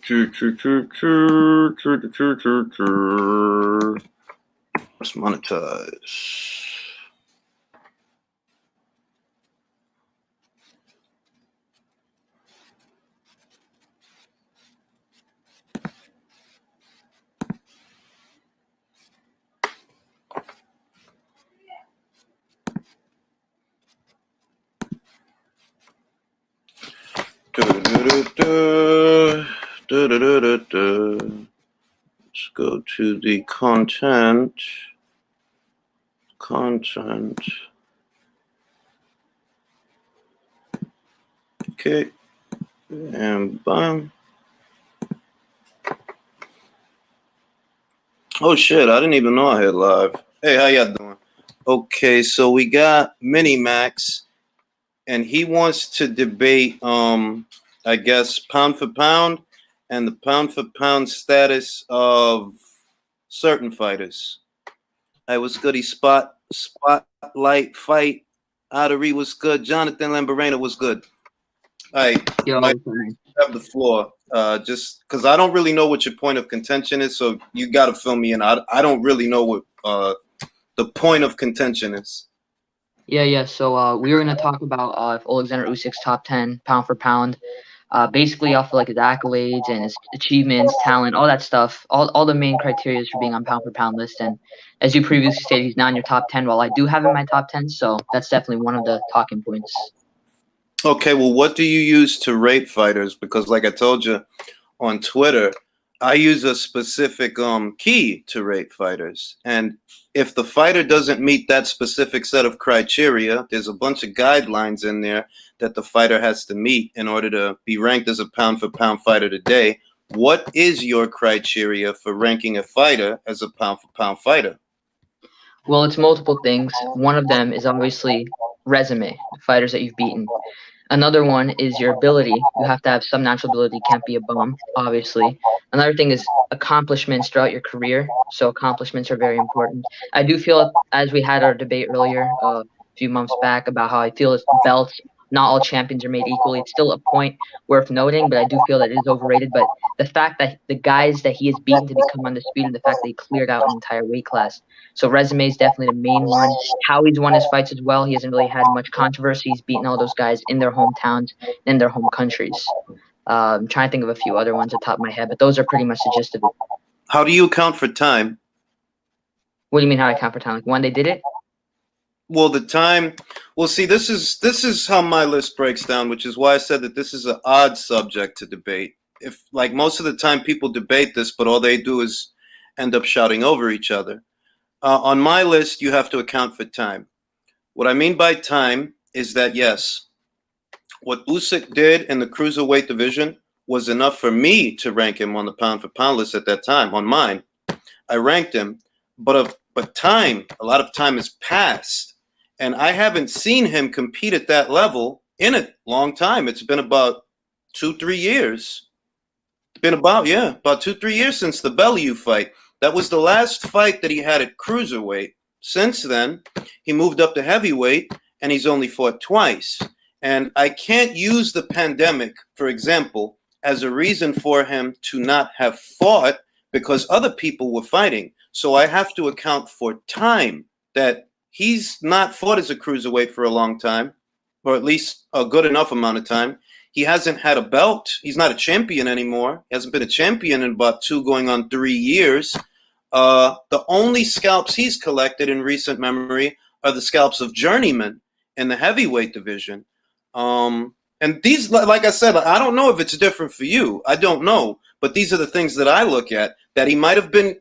Let's monetize. Let's go to the content. Okay, and bam. Oh shit, I didn't even know I had live. Hey, how y'all doing? Okay, so we got Mini Max, and he wants to debate I guess pound for pound and the pound for pound status of certain fighters. Hey, what's good? He spotlight fight. Artery was good. Jonathan Lamborena was good. I might have the floor, just because I don't really know what your point of contention is, so you got to fill me in. I don't really know what the point of contention is. Yeah. So we were gonna talk about Alexander Usyk's top 10 pound for pound, basically off of like his accolades and his achievements, talent, all that stuff, all the main criteria for being on pound for pound list. And as you previously stated, he's not in your top 10. While I do have him in my top 10, so that's definitely one of the talking points. Okay, well, what do you use to rate fighters? Because like I told you on Twitter, I use a specific key to rate fighters. And if the fighter doesn't meet that specific set of criteria, there's a bunch of guidelines in there that the fighter has to meet in order to be ranked as a pound for pound fighter today. What is your criteria for ranking a fighter as a pound for pound fighter? Well, it's multiple things. One of them is obviously resume, fighters that you've beaten. Another one is your ability. You have to have some natural ability. You can't be a bum, obviously. Another thing is accomplishments throughout your career. So accomplishments are very important. I do feel, as we had our debate earlier a few months back about how I feel as belts, not all champions are made equally. It's still a point worth noting, but I do feel that it is overrated. But the fact that the guys that he has beaten to become undisputed, and the fact that he cleared out an entire weight class. So resume is definitely the main one. How he's won his fights as well. He hasn't really had much controversy. He's beaten all those guys in their hometowns, in their home countries. I'm trying to think of a few other ones at the top of my head, but those are pretty much the gist of it. How do you account for time? What do you mean how I account for time? Like when they did it? Well, the time. Well, see, this is how my list breaks down, which is why I said that this is an odd subject to debate. If like most of the time people debate this, but all they do is end up shouting over each other. On my list, you have to account for time. What I mean by time is that, yes, what Usyk did in the cruiserweight division was enough for me to rank him on the pound for pound list at that time. On mine, I ranked him, but time, a lot of time has passed, and I haven't seen him compete at that level in a long time. It's been about 2-3 years. It's been about 2-3 years since the Bellew fight. That was the last fight that he had at cruiserweight. Since then, he moved up to heavyweight, and he's only fought twice. And I can't use the pandemic, for example, as a reason for him to not have fought because other people were fighting. So I have to account for time, that he's not fought as a cruiserweight for a long time, or at least a good enough amount of time. He hasn't had a belt. He's not a champion anymore. He hasn't been a champion in about 2 going on 3 years. The only scalps he's collected in recent memory are the scalps of journeymen in the heavyweight division. And these, like I said, I don't know if it's different for you. I don't know. But these are the things that I look at, that he might have been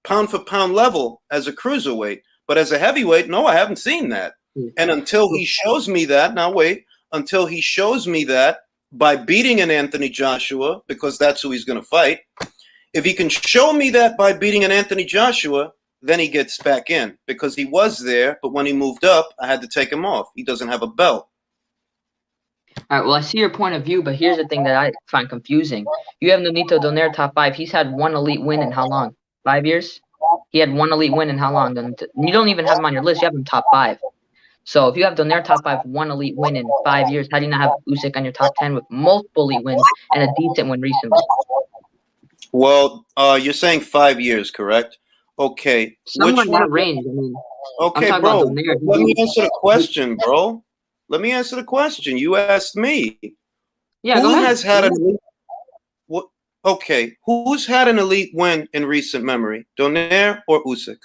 pound for pound level as a cruiserweight. But as a heavyweight, no, I haven't seen that. And until he shows me that, until he shows me that by beating an Anthony Joshua, because that's who he's going to fight, if he can show me that by beating an Anthony Joshua, then he gets back in, because he was there, but when he moved up, I had to take him off. He doesn't have a belt. All right, well, I see your point of view, but here's the thing that I find confusing. You have Nonito Donaire top 5. He's had one elite win in how long? 5 years? He had one elite win in how long? You don't even have him on your list. You have him top 5. So if you have Donaire top 5, one elite win in 5 years, how do you not have Usyk on your top 10 with multiple elite wins and a decent win recently? Well, you're saying 5 years, correct? Okay. Somewhere Which in one? that range. I mean, I'm Okay, talking about bro. Donaire. Let me answer the question, bro. Let me answer the question. You asked me. Yeah, go Who ahead. has Go had an ahead. elite? What? Okay. Who's had an elite win in recent memory? Donaire or Usyk?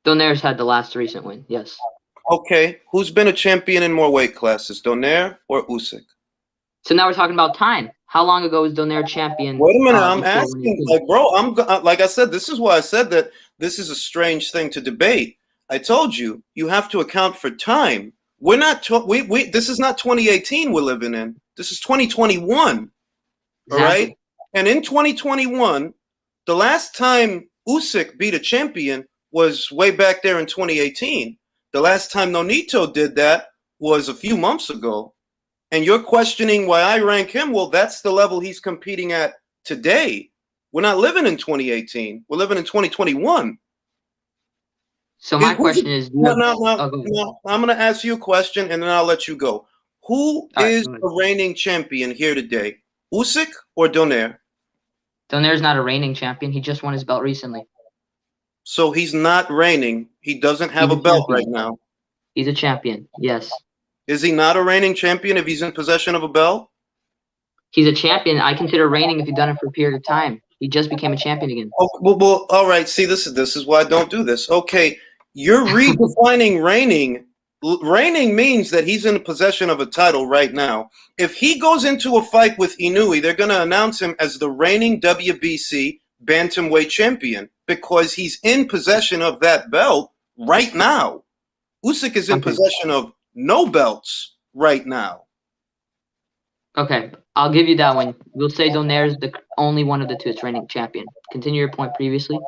Donaire's had the last recent win. Yes. Okay. Who's been a champion in more weight classes? Donaire or Usyk? So now we're talking about time. How long ago was Donaire champion Wait a minute. I'm before asking, 2018? like, bro. Like I said. This is why I said that this is a strange thing to debate. I told you you have to account for time. We're not. We. This is not 2018 we're living in. This is 2021. All right. Exactly. And in 2021, the last time Usyk beat a champion was way back there in 2018. The last time Nonito did that was a few months ago. And you're questioning why I rank him. Well, that's the level he's competing at today. We're not living in 2018. We're living in 2021. So my Who's question is, no, no, oh, no, go ahead. no. I'm going to ask you a question and then I'll let you go. Who All right, is go ahead. the reigning champion here today? Usyk or Donaire? Donaire's not a reigning champion. He just won his belt recently. So he's not reigning. He doesn't have He's a a belt right champion. now. He's a champion. Yes. Is he not a reigning champion if he's in possession of a belt? He's a champion. I consider reigning if you've done it for a period of time. He just became a champion again. Oh, well, all right. See, this is why I don't do this. Okay, you're redefining reigning. Reigning means that he's in possession of a title right now. If he goes into a fight with Inoue, they're going to announce him as the reigning WBC bantamweight champion because he's in possession of that belt right now. Usyk is in Okay. possession of no belts right now. Okay. I'll give you that one. We'll say Donaire is the only one of the two that's reigning champion. Continue your point previously.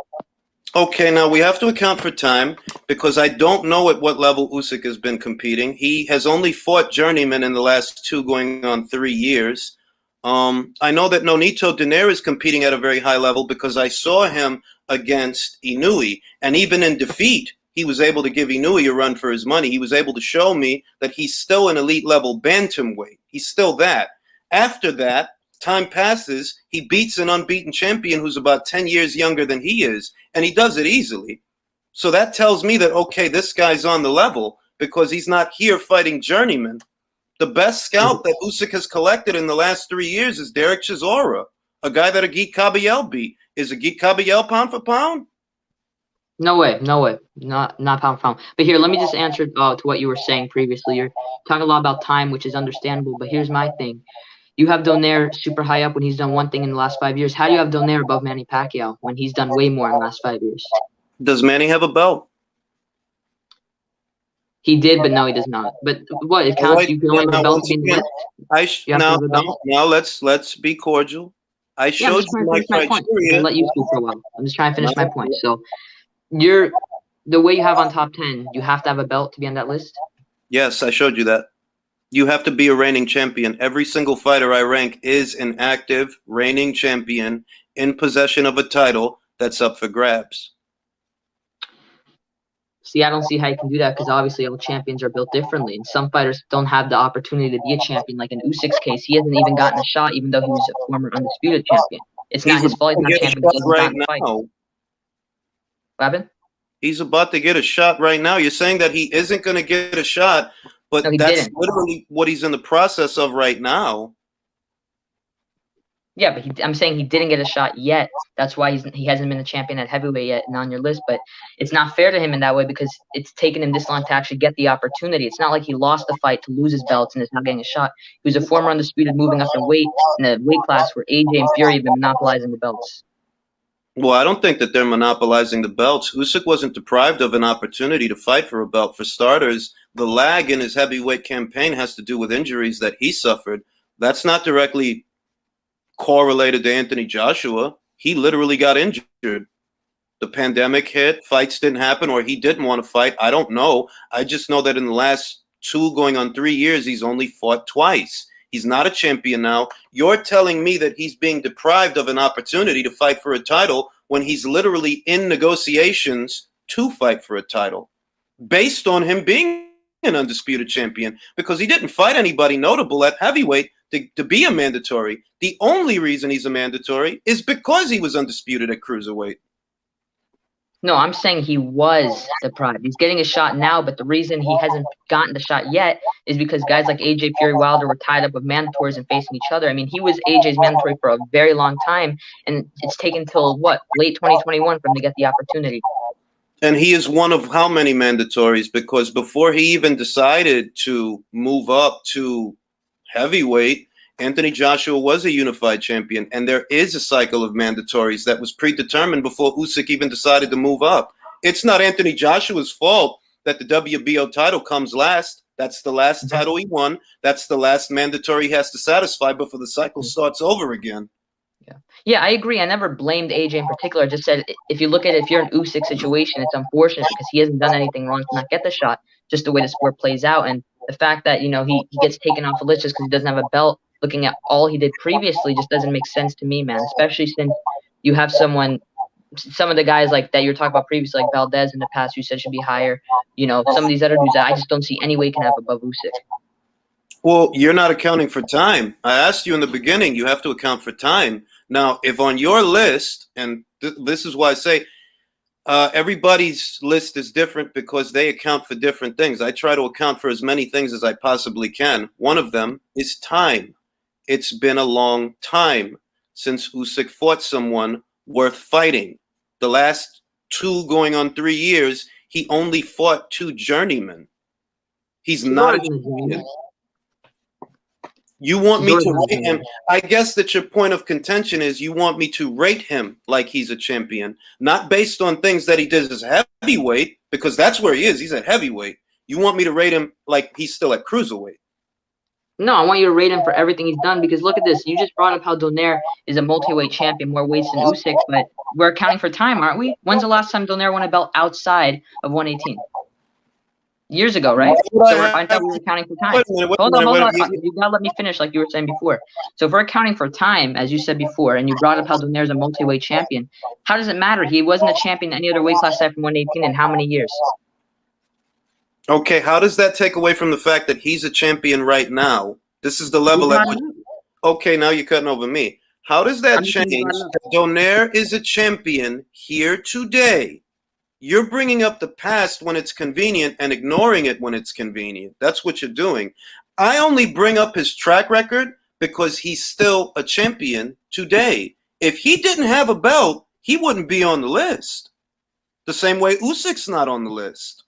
Okay, now we have to account for time because I don't know at what level Usyk has been competing. He has only fought journeyman in the last 2 going on 3 years. I know that Nonito Donaire is competing at a very high level because I saw him against Inoue, and even in defeat, he was able to give Inoue a run for his money. He was able to show me that he's still an elite level bantamweight. He's still that. After that, time passes, he beats an unbeaten champion who's about 10 years younger than he is, and he does it easily. So that tells me that, okay, this guy's on the level because he's not here fighting journeyman. The best scout that Usyk has collected in the last 3 years is Derek Chisora, a guy that Agit Kabayel beat. Is Agit Kabayel pound for pound? No way. No way. Not pound for pound. But here, let me just answer to what you were saying previously. You're talking a lot about time, which is understandable. But here's my thing. You have Donaire super high up when he's done one thing in the last 5 years. How do you have Donaire above Manny Pacquiao when he's done way more in the last 5 years? Does Manny have a belt? He did, but no, he does not. But what it counts? Right, You can only have a belt to be in the list. You have to have a belt. now let's be cordial. I Yeah, I'm showed just you trying to my finish my point. I'm gonna criteria. let you speak for a while. I'm just trying to finish my No. point. So you're the way you have on top 10, you have to have a belt to be on that list. Yes, I showed you that. You have to be a reigning champion. Every single fighter I rank is an active reigning champion in possession of a title that's up for grabs. See, I don't see how you can do that because obviously all champions are built differently, and some fighters don't have the opportunity to be a champion. Like in Usyk's case, he hasn't even gotten a shot, even though he was a former undisputed champion. It's not He's his fault. He's about to not get a champion. shot He hasn't right gotten a fight. now. What happened? He's about to get a shot right now. You're saying that he isn't going to get a shot, but No, he that's didn't. literally what he's in the process of right now. Yeah, but I'm saying he didn't get a shot yet. That's why he hasn't been a champion at heavyweight yet and on your list. But it's not fair to him in that way because it's taken him this long to actually get the opportunity. It's not like he lost the fight to lose his belts and is not getting a shot. He was a former undisputed moving up in weight in a weight class where AJ and Fury have been monopolizing the belts. Well, I don't think that they're monopolizing the belts. Usyk wasn't deprived of an opportunity to fight for a belt. For starters, the lag in his heavyweight campaign has to do with injuries that he suffered. That's not directly correlated to Anthony Joshua. He literally got injured. The pandemic hit, fights didn't happen, or he didn't want to fight. I don't know. I just know that in the last 2 going on 3 years, he's only fought twice. He's not a champion now. You're telling me that he's being deprived of an opportunity to fight for a title when he's literally in negotiations to fight for a title based on him being an undisputed champion because he didn't fight anybody notable at heavyweight to be a mandatory. The only reason he's a mandatory is because he was undisputed at cruiserweight. No, I'm saying he was deprived. He's getting a shot now, but the reason he hasn't gotten the shot yet is because guys like AJ Fury Wilder were tied up with mandatories and facing each other. I mean, he was AJ's mandatory for a very long time, and it's taken till what, late 2021 for him to get the opportunity. And he is one of how many mandatories? Because before he even decided to move up to heavyweight, Anthony Joshua was a unified champion, and there is a cycle of mandatories that was predetermined before Usyk even decided to move up. It's not Anthony Joshua's fault that the WBO title comes last. That's the last title he won. That's the last mandatory he has to satisfy before the cycle starts over again. Yeah, I agree. I never blamed AJ in particular. I just said if you look at it, if you're in Usyk situation, it's unfortunate because he hasn't done anything wrong to not get the shot, just the way the sport plays out. And the fact that, you know, he gets taken off the list just because he doesn't have a belt, looking at all he did previously just doesn't make sense to me, man, especially since you have some of the guys like that you were talking about previously, like Valdez in the past, you said should be higher. You know, some of these other dudes that I just don't see any way can have above Usyk. Well, you're not accounting for time. I asked you in the beginning, you have to account for time. Now, if on your list, and this is why I say everybody's list is different because they account for different things. I try to account for as many things as I possibly can. One of them is time. It's been a long time since Usyk fought someone worth fighting. The last 2 going on 3 years, he only fought 2 journeymen. He's not a champion. You want me to rate him? I guess that your point of contention is you want me to rate him like he's a champion, not based on things that he did as heavyweight, because that's where he is. He's at heavyweight. You want me to rate him like he's still at cruiserweight. No, I want you to rate him for everything he's done because look at this. You just brought up how Donaire is a multi-weight champion, more weights than Usyk, but we're accounting for time, aren't we? When's the last time Donaire won a belt outside of 118? Years ago, right? So I thought we were accounting for time. Hold on. You gotta let me finish like you were saying before. So if we're accounting for time, as you said before, and you brought up how Donaire's a multi-weight champion, how does it matter? He wasn't a champion in any other weight class aside from 118 in how many years? Okay, how does that take away from the fact that he's a champion right now? This is the level at which... Okay, now you're cutting over me. How does that change that Donaire is a champion here today? You're bringing up the past when it's convenient and ignoring it when it's convenient. That's what you're doing. I only bring up his track record because he's still a champion today. If he didn't have a belt, he wouldn't be on the list. The same way Usyk's not on the list.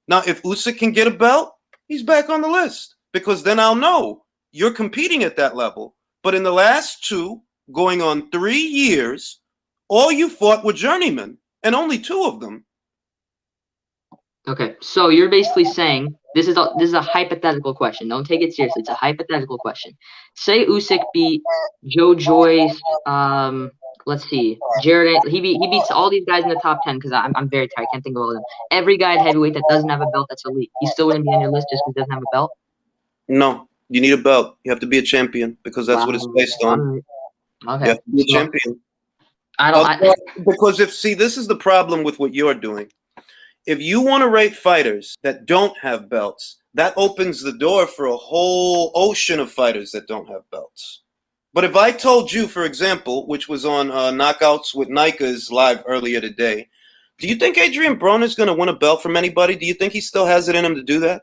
Now, if Usyk can get a belt, he's back on the list because then I'll know you're competing at that level. But in the last 2, going on 3 years, all you fought were journeymen. And only 2 of them. Okay, so you're basically saying this is a hypothetical question. Don't take it seriously. It's a hypothetical question. Say Usyk beat Joe Joyce. Let's see, Jared. He beats all these guys in the top 10 because I'm very tired. I can't think of all of them. Every guy at heavyweight that doesn't have a belt that's elite, he still wouldn't be on your list just because he doesn't have a belt. No, you need a belt. You have to be a champion because that's what it's based on. Right. Okay, you have to be a champion. Because this is the problem with what you're doing. If you want to rate fighters that don't have belts, that opens the door for a whole ocean of fighters that don't have belts. But if I told you, for example, which was on Knockouts with Nika's live earlier today, do you think Adrian Broner is going to win a belt from anybody? Do you think he still has it in him to do that?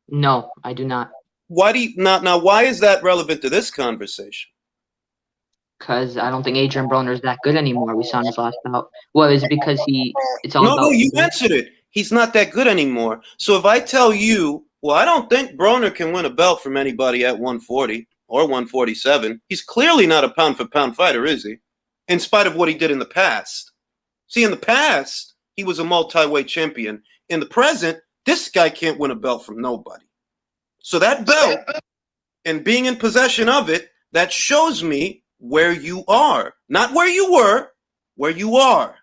No, I do not. Why do you not? Now, why is that relevant to this conversation? Because I don't think Adrian Broner is that good anymore. We saw in his last bout. Well, is it because it's all about... No, you answered it. He's not that good anymore. So if I tell you, well, I don't think Broner can win a belt from anybody at 140 or 147, he's clearly not a pound-for-pound fighter, is he? In spite of what he did in the past. See, in the past, he was a multi-weight champion. In the present, this guy can't win a belt from nobody. So that belt, and being in possession of it, that shows me where you are. Not where you were, where you are.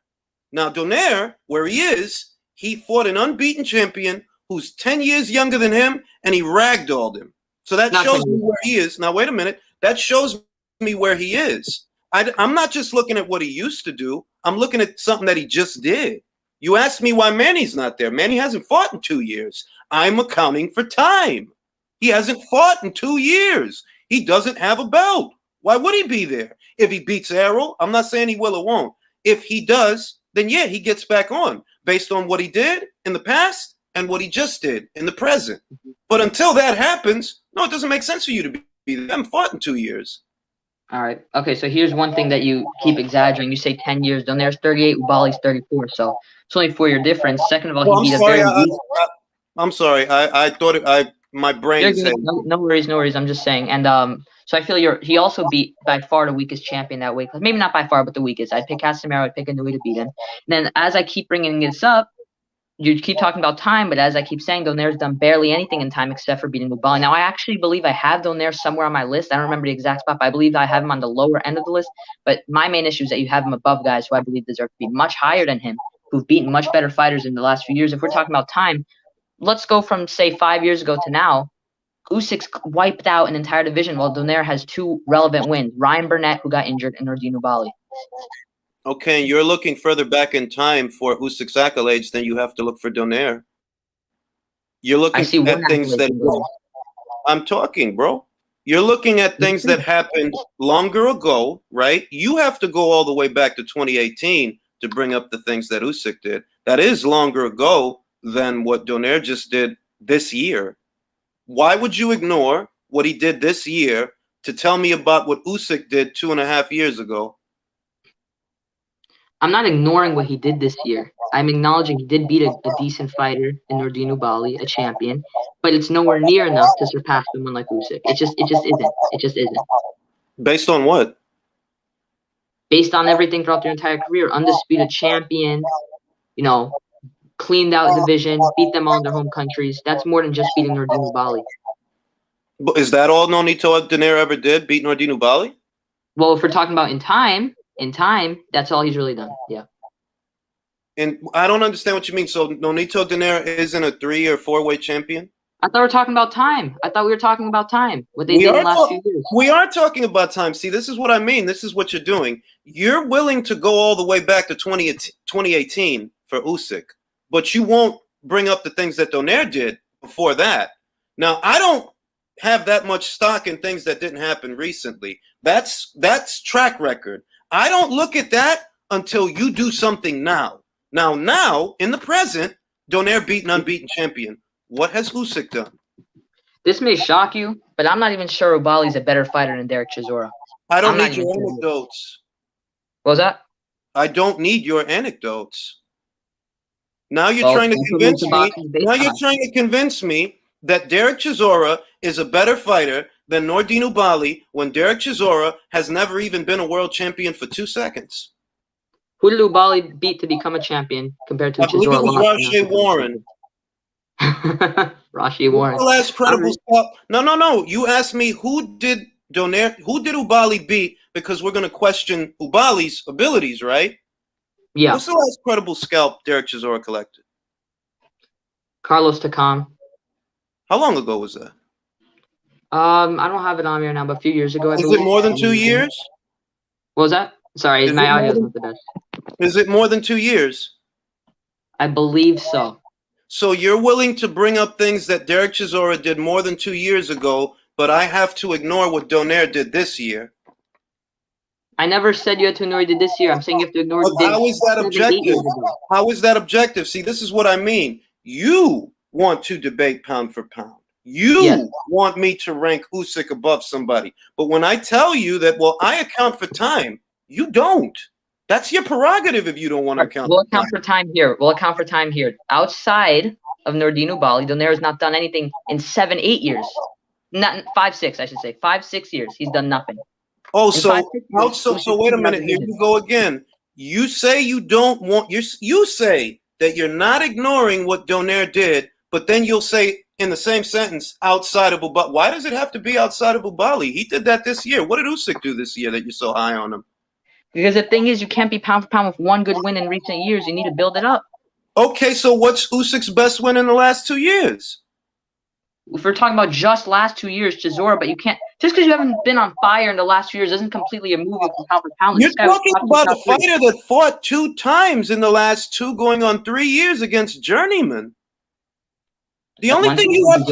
Now, Donaire, where he is, he fought an unbeaten champion who's 10 years younger than him, and he ragdolled him. So that shows me where he is. Now, wait a minute. That shows me where he is. I'm not just looking at what he used to do. I'm looking at something that he just did. You asked me why Manny's not there. Manny hasn't fought in 2 years. I'm accounting for time. He hasn't fought in 2 years. He doesn't have a belt. Why would he be there? If he beats Errol, I'm not saying he will or won't. If he does, then yeah, he gets back on based on what he did in the past and what he just did in the present. But until that happens, no, it doesn't make sense for you to be there. I haven't fought in 2 years. All right. Okay, so here's one thing that you keep exaggerating. You say 10 years. Donaire's 38, Ubali's 34. So it's only 4-year difference. Second of all, Well, he beat a very weak. I'm sorry. I thought my brain said. No worries, no worries. I'm just saying. And so I feel he also beat by far the weakest champion that weight class. Maybe not by far, but the weakest. I'd pick Casemiro. I'd pick Inoue to beat him. And then as I keep bringing this up, you keep talking about time, but as I keep saying, Donaire's done barely anything in time except for beating Ubali. Now, I actually believe I have Donaire somewhere on my list. I don't remember the exact spot, but I believe I have him on the lower end of the list. But my main issue is that you have him above guys who I believe deserve to be much higher than him, who've beaten much better fighters in the last few years. If we're talking about time, let's go from, say, 5 years ago to now. Usyk's wiped out an entire division while Donaire has 2 relevant wins. Ryan Burnett, who got injured, and Nordine Ubali. Okay, and you're looking further back in time for Usyk's accolades than you have to look for Donaire. You're looking at things that I'm talking, bro. You're looking at things that happened longer ago, right? You have to go all the way back to 2018 to bring up the things that Usyk did. That is longer ago than what Donaire just did this year. Why would you ignore what he did this year to tell me about what Usyk did 2.5 years ago? I'm not ignoring what he did this year. I'm acknowledging he did beat a decent fighter in Nordine Ubali, a champion, but it's nowhere near enough to surpass someone like Usyk. It just isn't. It just isn't. Based on what? Based on everything throughout their entire career, undisputed champion, cleaned out division, beat them all in their home countries. That's more than just beating Nordine Ubali. But is that all Nonito Donaire ever did? Beat Nordine Ubali? Well, if we're talking about in time, that's all he's really done. Yeah. And I don't understand what you mean. So Nonito Donaire isn't a 3 or 4-way champion? I thought we were talking about time. I thought we were talking about time. What they did in the last few years. We are talking about time. See, this is what I mean. This is what you're doing. You're willing to go all the way back to 2018 for Usyk, but you won't bring up the things that Donaire did before that. Now, I don't have that much stock in things that didn't happen recently. That's track record. I don't look at that until you do something now. Now, in the present, Donaire beat an unbeaten champion. What has Usyk done? This may shock you, but I'm not even sure Ubali's a better fighter than Derek Chisora. I don't need your anecdotes. What was that? I don't need your anecdotes. Now you're trying to convince me. Now you're trying to convince me that Derek Chisora is a better fighter than Nordine Ubali when Derek Chisora has never even been a world champion for 2 seconds. Who did Ubali beat to become a champion compared to Chisora? I believe it was Rashea Warren. Rashea Warren. The last credible spot. No. You asked me who did Ubali beat because we're going to question Ubali's abilities, right? Yeah. What's the last credible scalp Derek Chisora collected? Carlos Takam. How long ago was that? I don't have it on me right now, but a few years ago. Is it more than 2 years? What was that? Sorry, my audio is not the best. Is it more than 2 years? I believe so. So you're willing to bring up things that Derek Chisora did more than 2 years ago, but I have to ignore what Donaire did this year. I never said you had to ignore what he did this year. I'm saying you have to ignore what he did. How is that objective? How is that objective? See, this is what I mean. You want to debate pound for pound. You want me to rank Usyk above somebody. But when I tell you that, well, I account for time, you don't. That's your prerogative if you don't want to account. We'll account for time here. We'll account for time here. Outside of Nordine Ubali, Donaire has not done anything in 7-8 years. Not 5-6, I should say. 5-6 years. He's done nothing. Oh, so wait a minute. Here you go again. You say you don't want. You say that you're not ignoring what Donaire did, but then you'll say in the same sentence, outside of Ubali. Why does it have to be outside of Ubali? He did that this year. What did Usyk do this year that you're so high on him? Because the thing is, you can't be pound for pound with one good win in recent years. You need to build it up. Okay, so what's Usyk's best win in the last 2 years? If we're talking about just last 2 years, Chisora, but you can't just because you haven't been on fire in the last 2 years doesn't completely move you from pound for pound. You're talking about a fighter that fought 2 times in the last 2, going on 3 years against journeyman. The only thing you have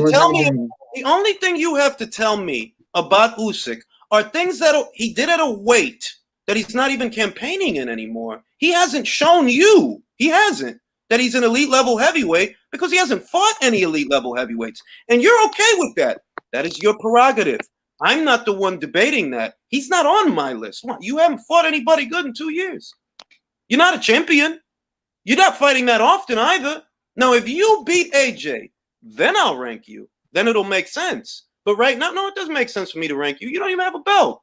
to tell me about Usyk are things that he did at a weight that he's not even campaigning in anymore. He hasn't shown you, he hasn't, that he's an elite level heavyweight because he hasn't fought any elite level heavyweights. And you're okay with that. That is your prerogative. I'm not the one debating that. He's not on my list. What, you haven't fought anybody good in 2 years. You're not a champion. You're not fighting that often either. Now, if you beat AJ, then I'll rank you. Then it'll make sense. But right now, no, it doesn't make sense for me to rank you. You don't even have a belt.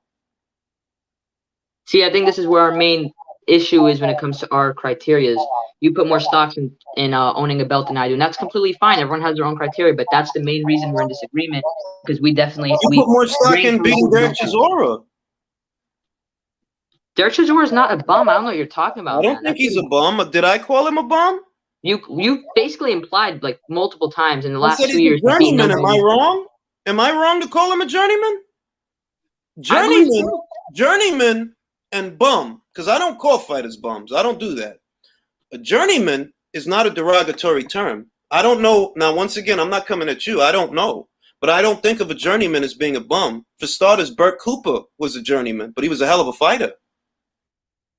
See, I think this is where our main issue is when it comes to our criterias. You put more stocks in owning a belt than I do, and that's completely fine. Everyone has their own criteria, but that's the main reason we're in disagreement, because we definitely put more stock in beating Derek Chisora. Derek Chisora is not a bum. I don't know what you're talking about. I don't think he's a bum. Did I call him a bum? You basically implied like multiple times in the last 2 years. Journeyman, am I wrong? Am I wrong to call him a journeyman? Journeyman and bum, because I don't call fighters bums. I don't do that. A journeyman is not a derogatory term. I don't know. Now, once again, I'm not coming at you. I don't know. But I don't think of a journeyman as being a bum. For starters, Burt Cooper was a journeyman, but he was a hell of a fighter.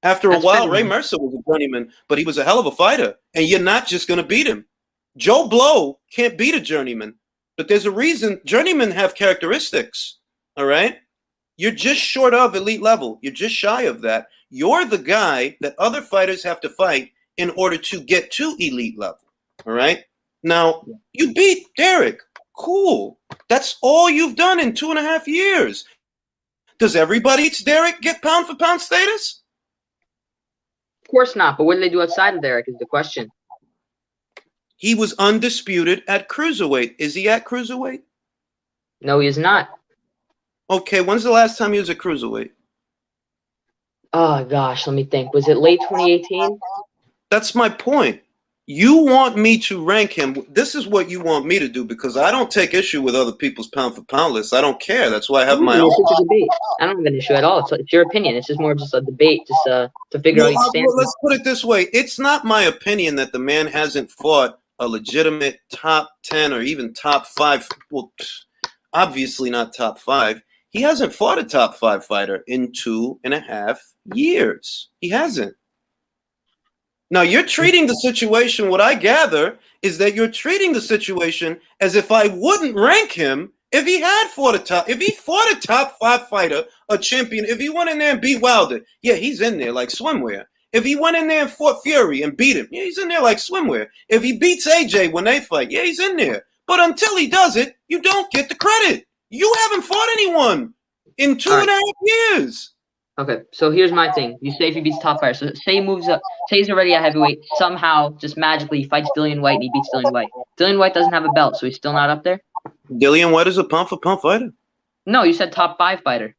After a while, Ray Mercer was a journeyman, but he was a hell of a fighter. And you're not just going to beat him. Joe Blow can't beat a journeyman. But there's a reason. Journeymen have characteristics. All right? You're just short of elite level. You're just shy of that. You're the guy that other fighters have to fight in order to get to elite level. All right? Now, you beat Derek. Cool. That's all you've done in 2.5 years. Does everybody beats Derek get pound for pound status? Of course not. But what did they do outside of Derek is the question. He was undisputed at cruiserweight. Is he at cruiserweight? No, he is not. Okay, when's the last time he was at cruiserweight? Oh, gosh, let me think. Was it late 2018? That's my point. You want me to rank him. This is what you want me to do because I don't take issue with other people's pound for pound lists. I don't care. That's why I have my own. It's a debate. I don't have an issue at all. It's your opinion. It's just more of just a debate, just to figure out each stance. Let's put it this way. It's not my opinion that the man hasn't fought a legitimate top 10 or even top 5. Well, obviously not top 5. He hasn't fought a top 5 fighter in 2.5 years. He hasn't. Now, you're treating the situation, what I gather, is that you're treating the situation as if I wouldn't rank him if he had fought a top 5 fighter, a champion, if he went in there and beat Wilder, yeah, he's in there like swimwear. If he went in there and fought Fury and beat him, yeah, he's in there like swimwear. If he beats AJ when they fight, yeah, he's in there. But until he does it, you don't get the credit. You haven't fought anyone in 2.5 years. Okay, so here's my thing. You say if he beats top fighter, so say he moves up, say he's already at heavyweight, somehow, just magically, he fights Dillian White and he beats Dillian White. Dillian White doesn't have a belt, so he's still not up there? Dillian White is a pound-for-pound fighter. No, you said top 5 fighter.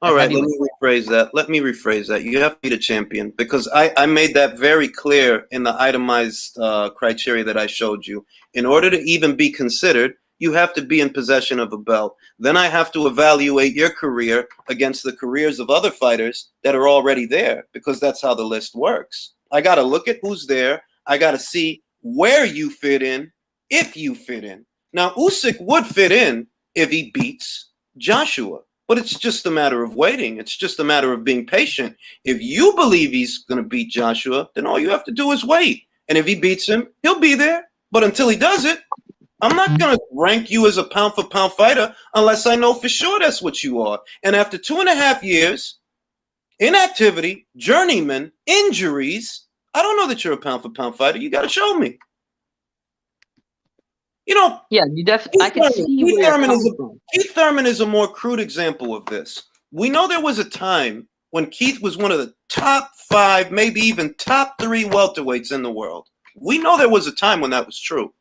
All right, let me rephrase that. You have to be the champion because I made that very clear in the itemized criteria that I showed you. In order to even be considered, you have to be in possession of a belt. Then I have to evaluate your career against the careers of other fighters that are already there because that's how the list works. I got to look at who's there. I got to see where you fit in, if you fit in. Now, Usyk would fit in if he beats Joshua, but it's just a matter of waiting. It's just a matter of being patient. If you believe he's going to beat Joshua, then all you have to do is wait. And if he beats him, he'll be there. But until he does it, I'm not going to rank you as a pound-for-pound fighter unless I know for sure that's what you are. And after 2.5 years, inactivity, journeyman, injuries, I don't know that you're a pound-for-pound fighter. You got to show me. You know, yeah, you definitely. I can see Keith Thurman is a more crude example of this. We know there was a time when Keith was one of the top 5, maybe even top 3 welterweights in the world. We know there was a time when that was true.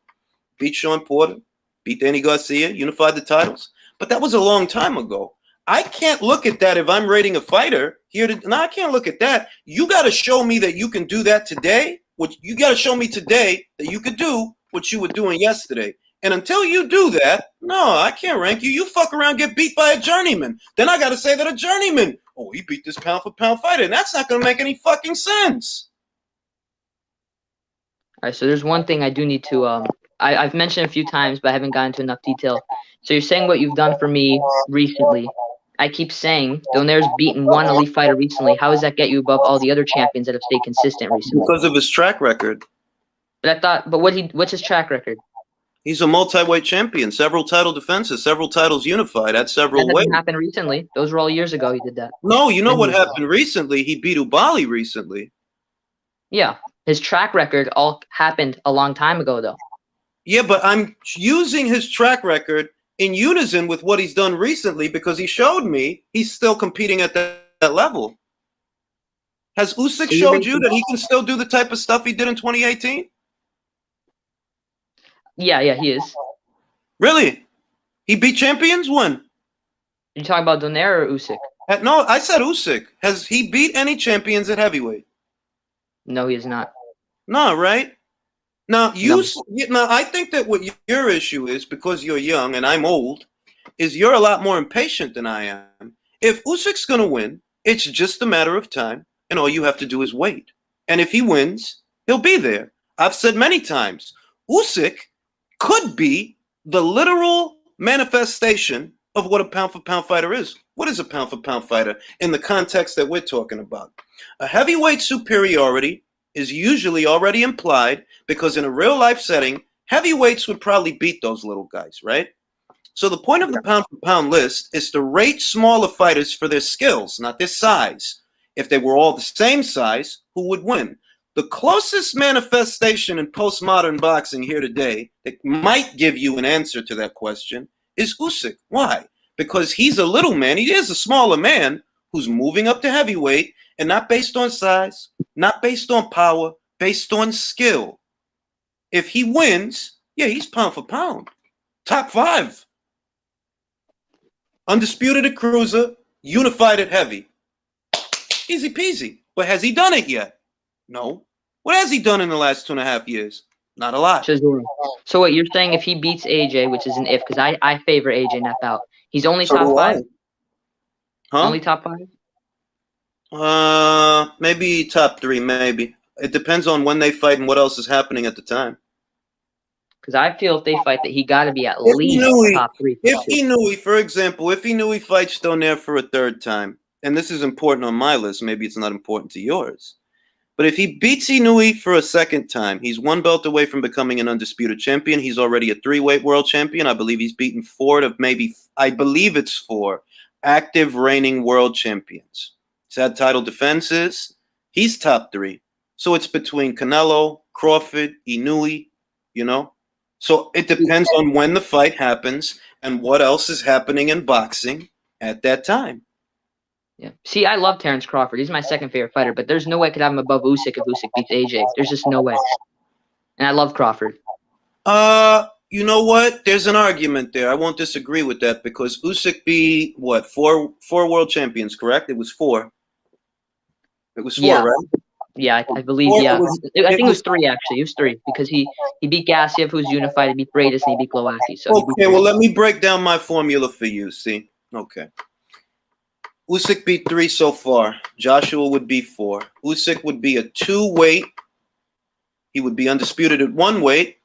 Beat Sean Porter, beat Danny Garcia, unified the titles. But that was a long time ago. I can't look at that if I'm rating a fighter here. I can't look at that. You got to show me that you can do that today. You got to show me today that you could do what you were doing yesterday. And until you do that, no, I can't rank you. You fuck around, get beat by a journeyman. Then I got to say that a journeyman, oh, he beat this pound-for-pound fighter. And that's not going to make any fucking sense. All right, so there's one thing I do need to I've mentioned a few times, but I haven't gotten into enough detail. So you're saying what you've done for me recently. I keep saying Donaire's beaten one elite fighter recently. How does that get you above all the other champions that have stayed consistent recently? Because of his track record. But what's his track record? He's a multi-weight champion, several title defenses, several titles unified at several That weights. hasn't happened recently. Those were all years ago he did that. No, you know what happened recently? He beat Ubali recently. Yeah, his track record all happened a long time ago, though. Yeah, but I'm using his track record in unison with what he's done recently because he showed me he's still competing at that level. Has Usyk showed you that he can still do the type of stuff he did in 2018? Yeah, he is. Really? He beat champions? When? You talking about Donaire or Usyk? No, I said Usyk. Has he beat any champions at heavyweight? No, he is not. No, right? Now, now I think that what your issue is, because you're young and I'm old, is you're a lot more impatient than I am. If Usyk's going to win, it's just a matter of time, and all you have to do is wait. And if he wins, he'll be there. I've said many times, Usyk could be the literal manifestation of what a pound-for-pound fighter is. What is a pound-for-pound fighter in the context that we're talking about? A heavyweight superiority is usually already implied because in a real-life setting, heavyweights would probably beat those little guys, right? So the point of the pound-for-pound list is to rate smaller fighters for their skills, not their size. If they were all the same size, who would win? The closest manifestation in postmodern boxing here today that might give you an answer to that question is Usyk. Why? Because he's a little man. He is a smaller man who's moving up to heavyweight, and not based on size, not based on power, based on skill. If he wins, yeah, he's pound for pound. Top 5. Undisputed at cruiser, unified at heavy. Easy peasy. But has he done it yet? No. What has he done in the last 2.5 years? Not a lot. So what you're saying, if he beats AJ, which is an if, because I favor AJ in that bout, he's only top 5? Huh? Only top 5? Maybe top 3, maybe. It depends on when they fight and what else is happening at the time. Because I feel if they fight that he got to be at least top 3. If he knew, for example, if he knew he fights Donaire for a 3rd time, and this is important on my list, maybe it's not important to yours, but if he beats Inouye for a 2nd time, he's 1 belt away from becoming an undisputed champion. He's already a 3-weight world champion. I believe he's beaten 4 of maybe, I believe it's 4 active reigning world champions. He's had title defenses. He's top 3. So it's between Canelo, Crawford, Inouye, you know? So it depends on when the fight happens and what else is happening in boxing at that time. Yeah. See, I love Terrence Crawford. He's my 2nd favorite fighter, but there's no way I could have him above Usyk if Usyk beats AJ. There's just no way. And I love Crawford. You know what? There's an argument there. I won't disagree with that because Usyk beat, what, 4 world champions, correct? It was 4. It was 4, right? Yeah, I believe, I think it was 3, actually. It was 3 because he beat Gassiev, who's unified, he beat Bradis, and he beat Glowacki. So okay, well, let me break down my formula for you, see? Okay. Usyk beat 3 so far. Joshua would be 4. Usyk would be a 2-weight. He would be undisputed at 1 weight,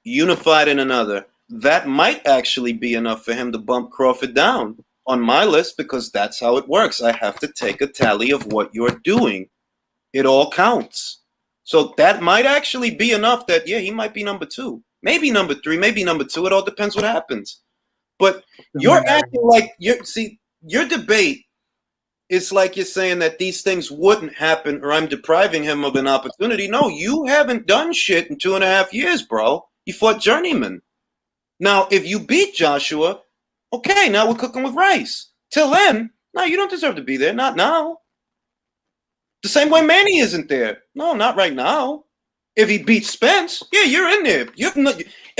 unified in another. That might actually be enough for him to bump Crawford down on my list because that's how it works. I have to take a tally of what you're doing. It all counts. So that might actually be enough that, yeah, he might be number 2. Maybe number 3, maybe number 2. It all depends what happens. But you're acting like, your debate, it's like you're saying that these things wouldn't happen or I'm depriving him of an opportunity. No, you haven't done shit in 2.5 years, bro. You fought Journeyman. Now, if you beat Joshua, okay, now we're cooking with rice. Till then, no, you don't deserve to be there. Not now. The same way Manny isn't there. No, not right now. If he beats Spence, yeah, you're in there. If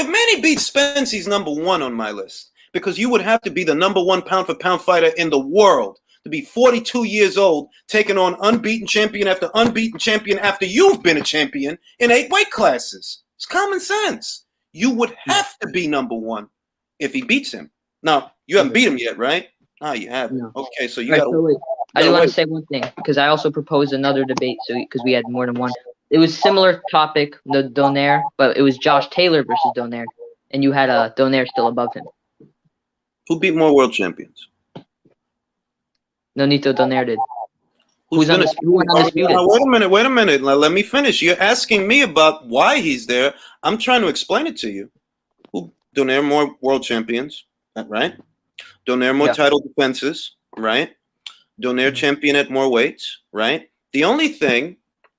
Manny beats Spence, he's number 1 on my list because you would have to be the number 1 pound-for-pound fighter in the world to be 42 years old, taking on unbeaten champion after you've been a champion in 8 weight classes. It's common sense. You would have to be number 1 if he beats him. Now, you haven't beat him yet, right? No, you haven't. No. Okay, so you got to... I do want to say one thing because I also proposed another debate because we had more than one. It was similar topic, the Donaire, but it was Josh Taylor versus Donaire, and you had Donaire still above him. Who beat more world champions? Nonito Donaire did. Who went Now, undisputed? wait a minute. Let me finish. You're asking me about why he's there. I'm trying to explain it to you. Who Donaire more world champions, right? Donaire more title defenses, right? Donaire champion at more weights, right? The only thing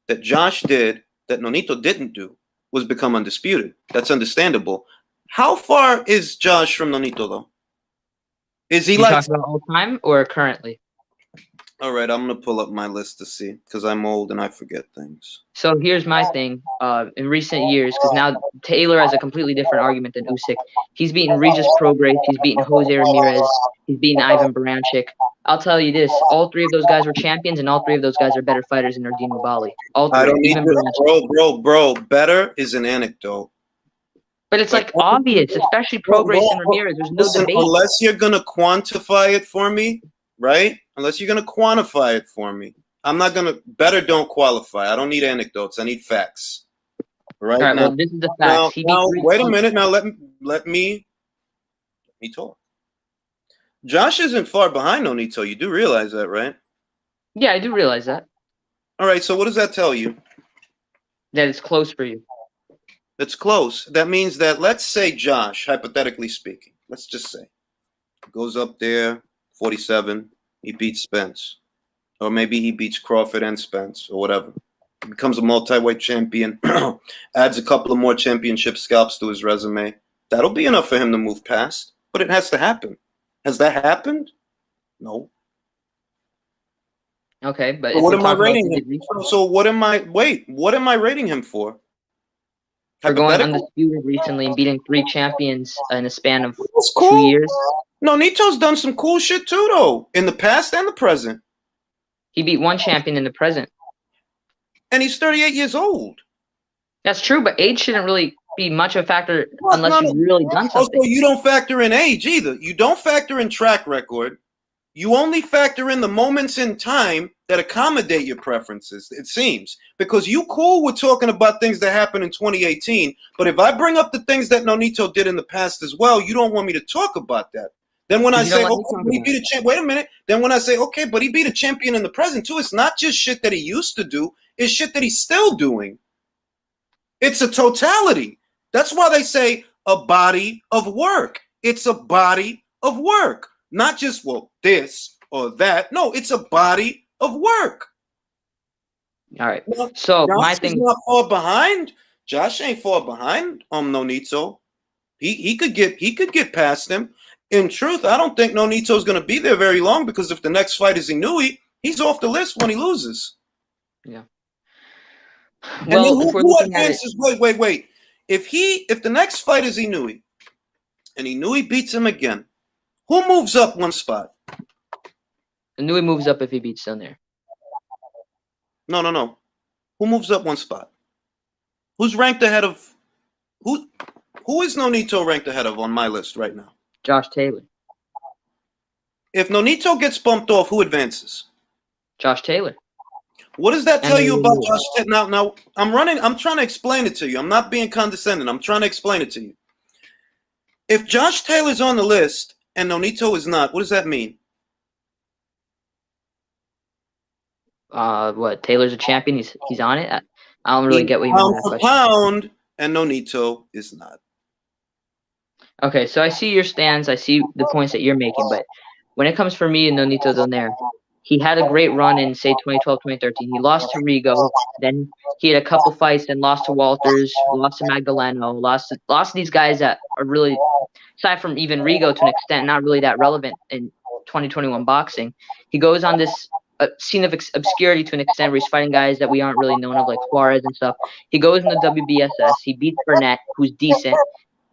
that Josh did that Nonito didn't do was become undisputed. That's understandable. How far is Josh from Nonito, though? Is he like... talking about all time or currently? All right, I'm going to pull up my list to see, because I'm old and I forget things. So here's my thing. In recent years, because now Taylor has a completely different argument than Usyk. He's beaten Regis Prograis. He's beaten Jose Ramirez. He's beaten Ivan Baranchyk. I'll tell you this. All three of those guys were champions, and all three of those guys are better fighters than Erdino Bali. All three. I don't need to, bro. Better is an anecdote. But it's like obvious, especially Prograis and Ramirez. There's no debate. Unless you're going to quantify it for me, right? Unless you're going to quantify it for me. I'm not going to... Better don't qualify. I don't need anecdotes. I need facts. Right, all right, now, well, this is the facts. Now, wait a minute. Now, let me talk. Josh isn't far behind Nonito. You do realize that, right? Yeah, I do realize that. All right, so what does that tell you? That it's close for you. It's close. That means that, let's say Josh, hypothetically speaking, let's just say, goes up there, 47, he beats Spence. Or maybe he beats Crawford and Spence, or whatever. He becomes a multi-weight champion, adds a couple of more championship scalps to his resume. That'll be enough for him to move past, but it has to happen. Has that happened? No. Okay, but so what am I rating him? So what am I... Wait, what am I rating him for? For going undisputed recently and beating 3 champions in a span of 2 years. No, Nito's done some cool shit too, though, in the past and the present. He beat 1 champion in the present. And he's 38 years old. That's true, but age shouldn't really be much of a factor unless you've really done something. Also, you don't factor in age either. You don't factor in track record. You only factor in the moments in time that accommodate your preferences, it seems. Because you cool with talking about things that happened in 2018, but if I bring up the things that Nonito did in the past as well, you don't want me to talk about that. Then when I say, okay, he beat a champ, wait a minute. Then when I say, okay, but he beat a champion in the present too, it's not just shit that he used to do, it's shit that he's still doing. It's a totality. That's why they say a body of work. It's a body of work. Not just, well, this or that. No, it's a body of work. All right. So Josh my thing is not far behind. Josh ain't far behind Nonito. He could get past him. In truth, I don't think Nonito's going to be there very long because if the next fight is Inoue, he's off the list when he loses. Yeah. Well, and who advances? Wait. If the next fight is Inoue, and Inoue beats him again, who moves up one spot? Inoue moves up if he beats Donaire. No. Who moves up one spot? Who's ranked ahead of who is Nonito ranked ahead of on my list right now? Josh Taylor. If Nonito gets bumped off, who advances? Josh Taylor. What does that tell you about Josh Taylor? Now I'm trying to explain it to you. I'm not being condescending. I'm trying to explain it to you. If Josh Taylor's on the list and Nonito is not, what does that mean? What? Taylor's a champion. He's on it. I don't really get what you mean by that question. Pound and Nonito is not. Okay, so I see your stands. I see the points that you're making, but when it comes for me and Nonito Donaire, he had a great run in, say, 2012, 2013. He lost to Rigo. Then he had a couple fights and lost to Walters, lost to Magdaleno, lost to these guys that are really, aside from even Rigo to an extent, not really that relevant in 2021 boxing. He goes on this scene of obscurity to an extent where he's fighting guys that we aren't really known of, like Juarez and stuff. He goes in the WBSS. He beats Burnett, who's decent.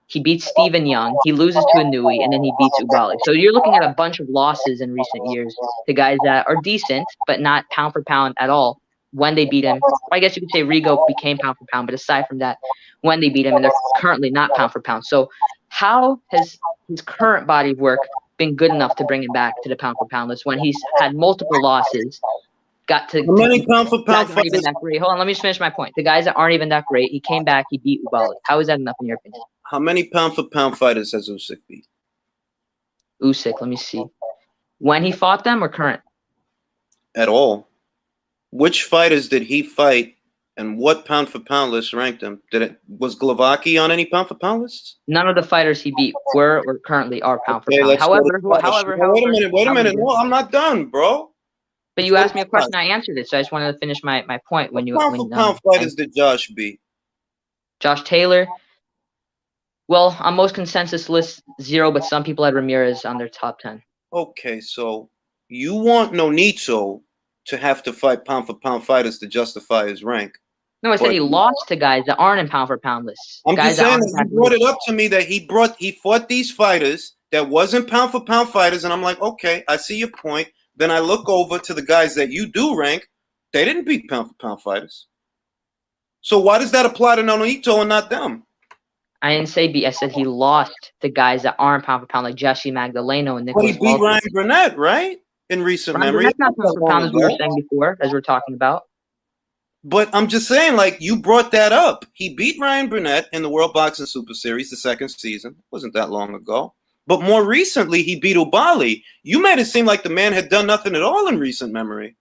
He beats Stephen Young. He loses to Inoue, and then he beats Ubali. So you're looking at a bunch of losses in recent years to guys that are decent, but not pound for pound at all when they beat him. I guess you could say Rigo became pound for pound, but aside from that, when they beat him, and they're currently not pound for pound. So how has his current body of work been good enough to bring him back to the pound for pound list when he's had multiple losses? Got to many pound for pound fights. Hold on, let me just finish my point. The guys that aren't even that great, he came back, he beat Ubali. How is that enough in your opinion? How many pound for pound fighters has Usyk beat? Usyk. Let me see. When he fought them or current? At all. Which fighters did he fight, and what pound for pound list ranked him? Was Glavaki on any pound for pound lists? None of the fighters he beat were or currently are pound for Okay, pound. let's go to However, no, wait a minute. No, I'm not done, bro. But Let's you go asked to me a question, I answered it. So I just wanted to finish my point What when pound for pound fighters did Josh beat? Josh Taylor. Well, on most consensus lists, 0, but some people had Ramirez on their top 10. Okay, so you want Nonito to have to fight pound for pound fighters to justify his rank. No, I said he lost to guys that aren't in pound for pound lists. I'm guys just saying that you brought it up to me that he fought these fighters that wasn't pound for pound fighters, and I'm like, okay, I see your point. Then I look over to the guys that you do rank. They didn't beat pound for pound fighters. So why does that apply to Nonito and not them? I didn't say beat. I said he lost to guys that aren't pound for pound, like Jesse Magdaleno and Nicholas. But he beat Ryan Burnett, right? In recent memory. That's not pound for pound, as we were saying before, as we're talking about. But I'm just saying, like, you brought that up. He beat Ryan Burnett in the World Boxing Super Series, the second season. It wasn't that long ago. But more recently, he beat Ubali. You made it seem like the man had done nothing at all in recent memory.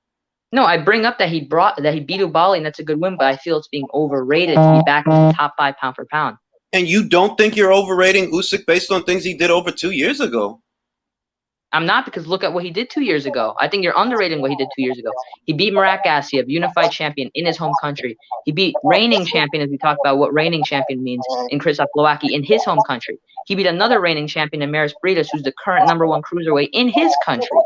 No, I bring up that he beat Ubali, and that's a good win, but I feel it's being overrated to be back in the top 5 pound for pound. And you don't think you're overrating Usyk based on things he did over 2 years ago? I'm not, because look at what he did 2 years ago. I think you're underrating what he did 2 years ago. He beat Murat Gassiev, unified champion in his home country. He beat reigning champion, as we talked about what reigning champion means, in Krzysztof Glowacki in his home country. He beat another reigning champion in Maris Briedis, who's the current #1 cruiserweight in his country.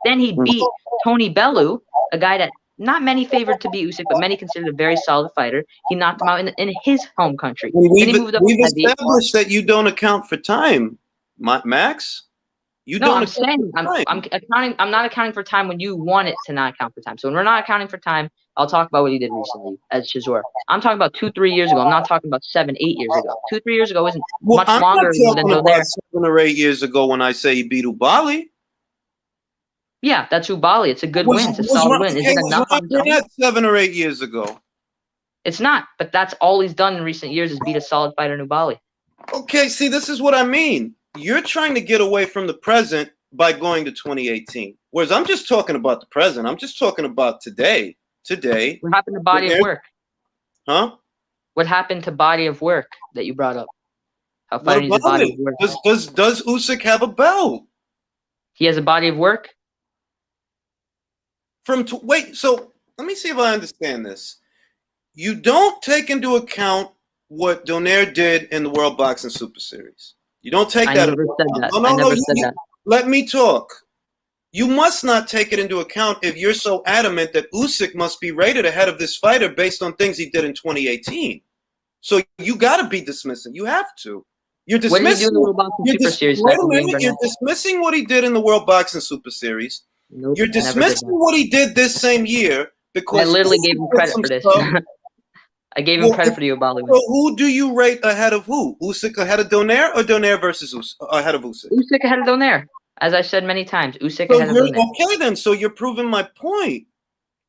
Then he beat Tony Bellew, a guy that not many favored to beat Usyk, but many considered a very solid fighter. He knocked him out in his home country. We've established that you don't account for time, Max. I'm saying I'm not accounting for time when you want it to not account for time. So when we're not accounting for time, I'll talk about what he did recently as Chisora. I'm talking about 2-3 years ago. I'm not talking about 7-8 years ago. 2-3 years ago isn't much longer than Donaire. 7 or 8 years ago when I say he beat Ubali. Yeah, that's Ubali. It's a good win. It's a solid win. Is it enough? 7 or 8 years ago. It's not, but that's all he's done in recent years is beat a solid fighter in Ubali. Okay, see, this is what I mean. You're trying to get away from the present by going to 2018. Whereas I'm just talking about the present. I'm just talking about today. Today. What happened to body of work? Huh? What happened to body of work that you brought up? How fighting is a body of work. Does Usyk have a belt? He has a body of work? Wait, so let me see if I understand this. You don't take into account what Donaire did in the World Boxing Super Series. You don't take that. I never said that. Let me talk. You must not take it into account if you're so adamant that Usyk must be rated ahead of this fighter based on things he did in 2018. So you got to be dismissing. You have to. You're dismissing. What did he do in the World Boxing Super Series? Wait a minute. You're dismissing what he did in the World Boxing Super Series. Nope, you're dismissing what he did this same year because I literally gave him credit for this. I gave him credit for the Ubali win. So who do you rate ahead of who? Usyk ahead of Donaire or Donaire versus ahead of Usyk? Usyk ahead of Donaire. As I've said many times, Usyk ahead of Donaire. Okay then, so you're proving my point.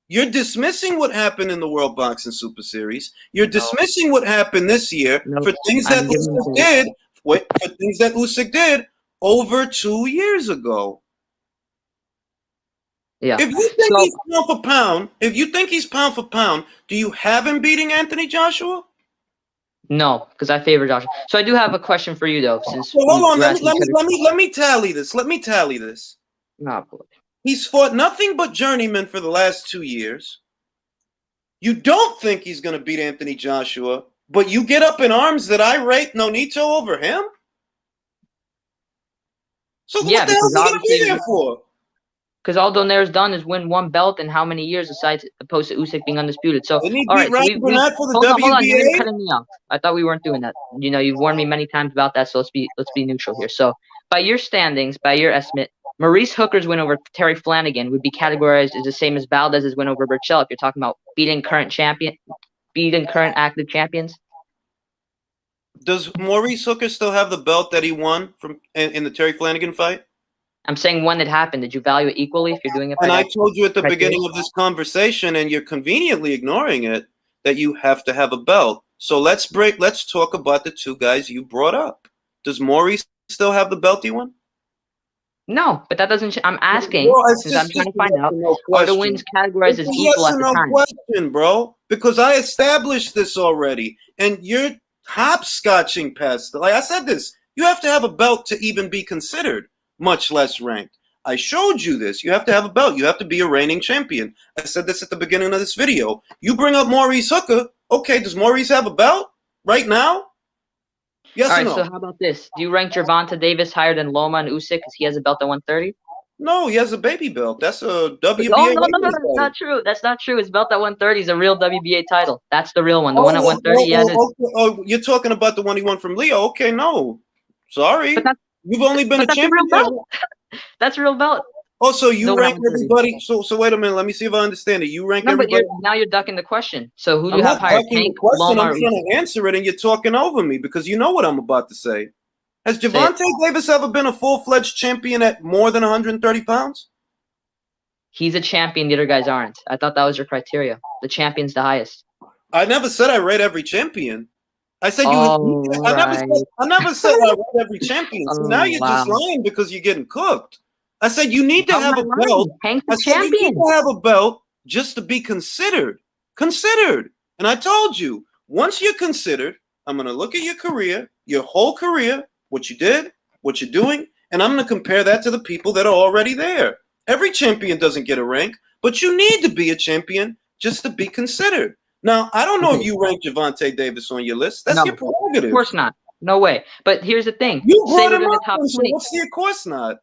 You're dismissing what happened in the World Boxing Super Series. You're dismissing what happened this year for things that Usyk did. For things that Usyk did over 2 years ago. Yeah. If you think he's pound for pound, pound for pound, do you have him beating Anthony Joshua? No, because I favor Joshua. So I do have a question for you though. Since hold on, let me tally this. No, boy. He's fought nothing but journeymen for the last 2 years. You don't think he's going to beat Anthony Joshua, but you get up in arms that I rate Nonito over him? So what the hell are you going to be there for? Because all Donaire's done is win 1 belt in how many years opposed to Usyk being undisputed. So, all right, hold on, you're cutting me off. I thought we weren't doing that. You know, you've warned me many times about that, so let's be neutral here. So, by your standings, by your estimate, Maurice Hooker's win over Terry Flanagan would be categorized as the same as Valdez's win over Burchell if you're talking about beating current active champions. Does Maurice Hooker still have the belt that he won in the Terry Flanagan fight? I'm saying when it happened. Did you value it equally if you're doing it? And I told you at the beginning of this conversation, and you're conveniently ignoring it, that you have to have a belt. So let's talk about the 2 guys you brought up. Does Maurice still have the belt he won? No, but that doesn't. I'm asking, Bro, it's since I'm just trying to a find yes out, or no are the question. wins categorized It's as a equal yes at or the no time? question, bro. Because I established this already, and you're hopscotching past. Like I said, this you have to have a belt to even be considered, much less ranked. I showed you this. You have to have a belt. You have to be a reigning champion. I said this at the beginning of this video. You bring up Maurice Hooker. Okay, does Maurice have a belt right now? Yes All or right, so no? how about this? Do you rank Gervonta Davis higher than Loma and Usyk because he has a belt at 130? No, he has a baby belt. That's a Oh, WBA no, no, no, lightweight that's title. not true. That's not true. His belt at 130 is a real WBA title. That's the real one. The one at Oh, 130, yeah, it is. you're talking about the one he won from Leo. Okay, no. But Sorry. that's You've only been but a that's a real champion there. belt. That's a real belt. Also, The you one at rank 130. everybody. So wait a minute. Let me see if I understand it. You rank No, but everybody. you're ducking the question. So who do I'm you have not higher, ducking the Tank, question. Loma, I'm or trying Usyk? to answer it, and you're talking over me because you know what I'm about to say. Has Say it. Gervonta Davis ever been a full-fledged champion at more than 130 pounds? He's a champion. The other guys aren't. I thought that was your criteria. The champion's the highest. I never said I rate every champion. I said you. Oh, I never right. said. I never said I rate every champion. See, now Oh, you're just wow. lying because you're getting cooked. I said you need to How am have I a belt. lying? Tank's I the said you need champion. to have a belt just to be considered. Considered. And I told you, once you're considered, I'm going to look at your career, your whole career, what you did, what you're doing, and I'm going to compare that to the people that are already there. Every champion doesn't get a rank, but you need to be a champion just to be considered. Now, I don't know if Okay. you rank Gervonta Davis on your list. That's No, your of prerogative. course not. No way. But here's the thing. You Say brought we're him doing up, a top so 20. let's see. Of course not.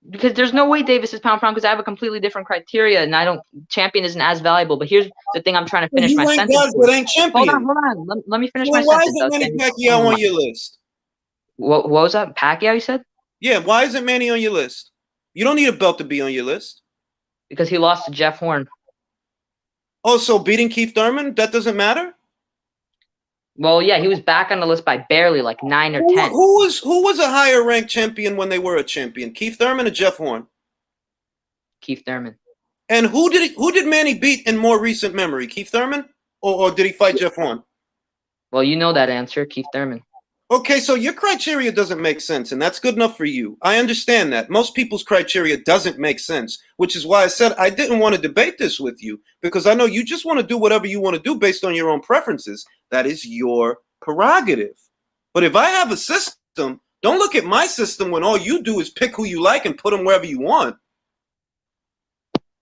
Because there's no way Davis is pound for pound because I have a completely different criteria and I don't champion isn't as valuable. But here's the thing I'm trying to So finish you my rank sentence guys with. that ain't Hold on, champion. hold on. Let me finish So my then why sentence. I isn't was Manny getting Pacquiao on your list? what was that? Pacquiao, you said? Yeah, why isn't Manny on your list? You don't need a belt to be on your list. Because he lost to Jeff Horn. Oh, so beating Keith Thurman, that doesn't matter? Well, yeah, he was back on the list by barely, like 9 or 10. Who was a higher ranked champion when they were a champion? Keith Thurman or Jeff Horn? Keith Thurman. And who did Manny beat in more recent memory? Keith Thurman? Or did he fight Jeff Horn? Well, you know that answer, Keith Thurman. Okay, so your criteria doesn't make sense, and that's good enough for you. I understand that. Most people's criteria doesn't make sense, which is why I said I didn't want to debate this with you, because I know you just want to do whatever you want to do based on your own preferences. That is your prerogative. But if I have a system, don't look at my system when all you do is pick who you like and put them wherever you want.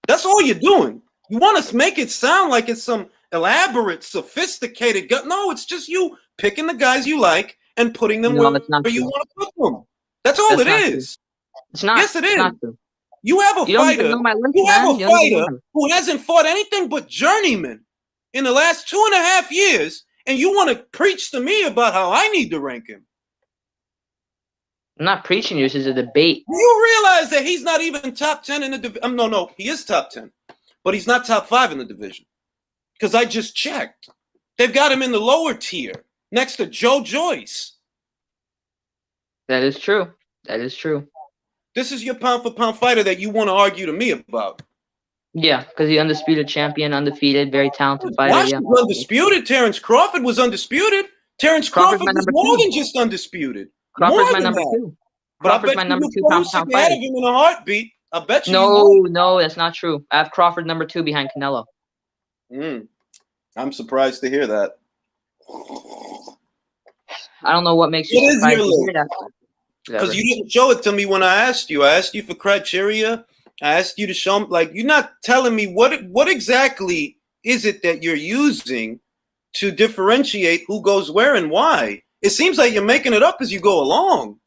That's all you're doing. You want to make it sound like it's some elaborate, sophisticated gut. No, it's just you picking the guys you like and putting them No, where that's not you true. want to put them. That's all That's it not true. is. It's not. Yes, it It's is. not true. You have a You don't even fighter. know my list, You have man. a You don't even know fighter him. who hasn't fought anything but journeyman in the last 2.5 years, and you want to preach to me about how I need to rank him. I'm not preaching you. This is a debate. Do you realize that he's not even top 10 in the division? No, he is top 10, but he's not top 5 in the division. Because I just checked. They've got him in the lower tier, next to Joe Joyce. That is true. That is true. This is your pound-for-pound fighter that you want to argue to me about. Yeah, because he's undisputed champion, undefeated, very talented fighter. Yeah. Was undisputed. Terrence Crawford was undisputed. Terrence Crawford's Crawford my was number more 2. than just undisputed. Crawford's More my than number that. 2. But I Crawford's bet my you number would 2 put pound for Usyk pound ahead fighter. of him in a heartbeat. I bet you No, would. no, that's not true. I have Crawford number 2 behind Canelo. I'm surprised to hear that. I don't know what makes you What is surprised your to hear list? that. Because Whatever. you didn't show it to me when I asked you. I asked you for criteria. I asked you to show me. Like, you're not telling me what exactly is it that you're using to differentiate who goes where and why. It seems like you're making it up as you go along.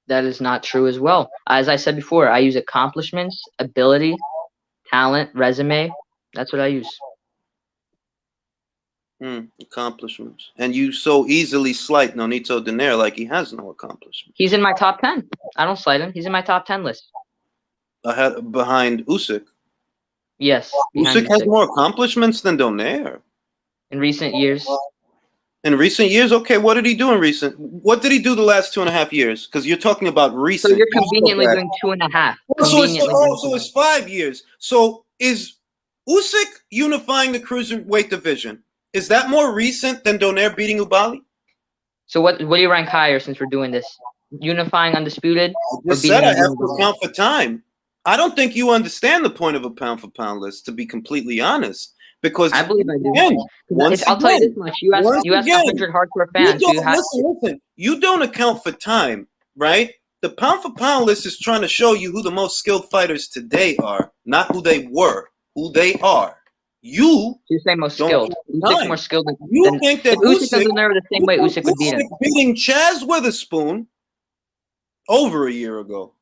That is not true as well. As I said before, I use accomplishments, ability, talent, resume. That's what I use. Accomplishments. And you so easily slight Nonito Donaire like he has no accomplishments. He's in my top 10. I don't slight him. He's in my top 10 list. Behind Usyk. Yes. Usyk has more accomplishments than Donaire. In recent years. In recent years? Okay, what did he do in recent? What did he do the last 2.5 years? Because you're talking about recent. So you're conveniently doing 2.5. So it's 5 years. So is Usyk unifying the cruiserweight division? Is that more recent than Donaire beating Ubali? So what do you rank higher since we're doing this? unifying undisputed I or just beating said I out have to unified? account for time. I don't think you understand the point of a pound for pound list, to be completely honest. Because I believe I do. again, 'Cause if I'll tell you this much, once you ask again, 100 hardcore you fans who don't have listen. You don't account for time, right? The pound for pound list is trying to show you who the most skilled fighters today are, not who they were, who they are. You you say most don't skilled. account for Usyk's time. more skilled You than think if that Usyk and Usyk, Donaire were the same you way, think Usyk would beat him. Usyk beating Chaz Witherspoon over a year ago.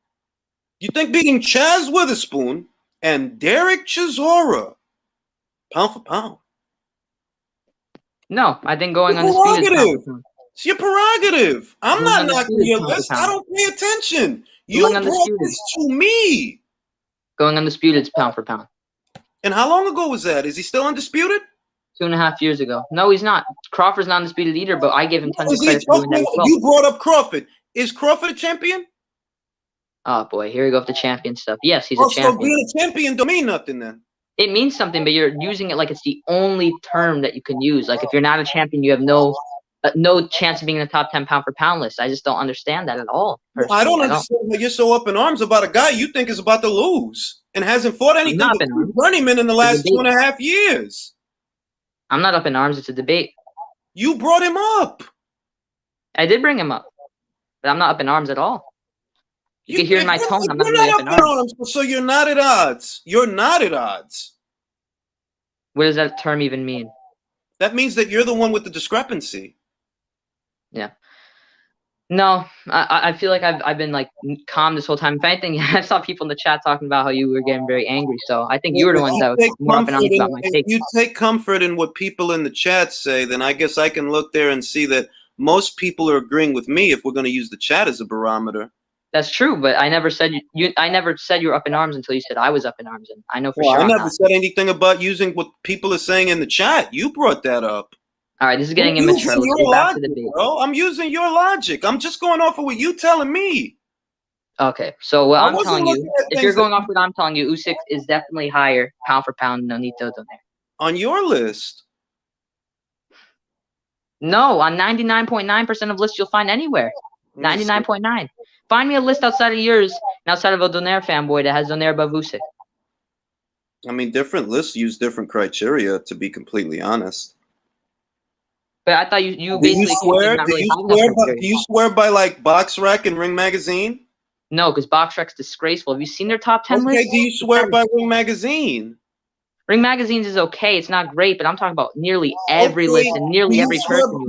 You think beating Chaz Witherspoon and Derek Chisora, pound for pound? No, I think going Your undisputed is pound for prerogative. pound. It's your prerogative. I'm Going not knocking undisputed is your pound for list. I pound. don't pay attention. You Going brought undisputed. this to me. Going undisputed is pound for pound. And how long ago was that? Is he still undisputed? 2.5 years ago. No, he's not. Crawford's not undisputed either, but I give him tons of Is he, credit for doing that as well. you brought up Crawford. Is Crawford a champion? Oh boy, here we go with the champion stuff. Yes, he's a So champion. being a champion don't mean nothing then. It means something, but you're using it like it's the only term that you can use. Like if you're not a champion, you have no chance of being in the top 10 pound for pound list. I just don't understand that at all. Personally. I don't understand how you're so up in arms about a guy you think is about to lose and hasn't fought anything not but up in arms. journeyman in the last 2.5 years. I'm not up in arms. It's a debate. You brought him up. I did bring him up, but I'm not up in arms at all. You can hear in my tone I'm not really up in arms. So you're not at odds. You're not at odds. What does that term even mean? That means that you're the one with the discrepancy. Yeah. No, I feel like I've been like calm this whole time. If anything, I saw people in the chat talking about how you were getting very angry. So I think you were the ones that were more up in arms about my take. If you take comfort in what people in the chat say, then I guess I can look there and see that most people are agreeing with me if we're going to use the chat as a barometer. That's true, but I never said I never said you were up in arms until you said I was up in arms, and I know for sure. I never said anything about using what people are saying in the chat. You brought that up. All right, this is getting immature. Let's get back to the debate. Bro, I'm using your logic. I'm just going off of what you telling me. Okay, so what I'm telling you, if you're going off what I'm telling you, Usyk is definitely higher pound for pound than Nonito Donaire. On your list? No, on 99.9% of lists you'll find anywhere. 99.9. Find me a list outside of yours and outside of a Donaire fanboy that has Donaire above Usyk. I mean, different lists use different criteria, to be completely honest. But I thought you basically do you swear by like BoxRec and Ring Magazine? No, because BoxRec's disgraceful. Have you seen their top 10 list? Okay, do you swear by Ring Magazine? Ring Magazine's is okay. It's not great, but I'm talking about nearly every list and nearly every person.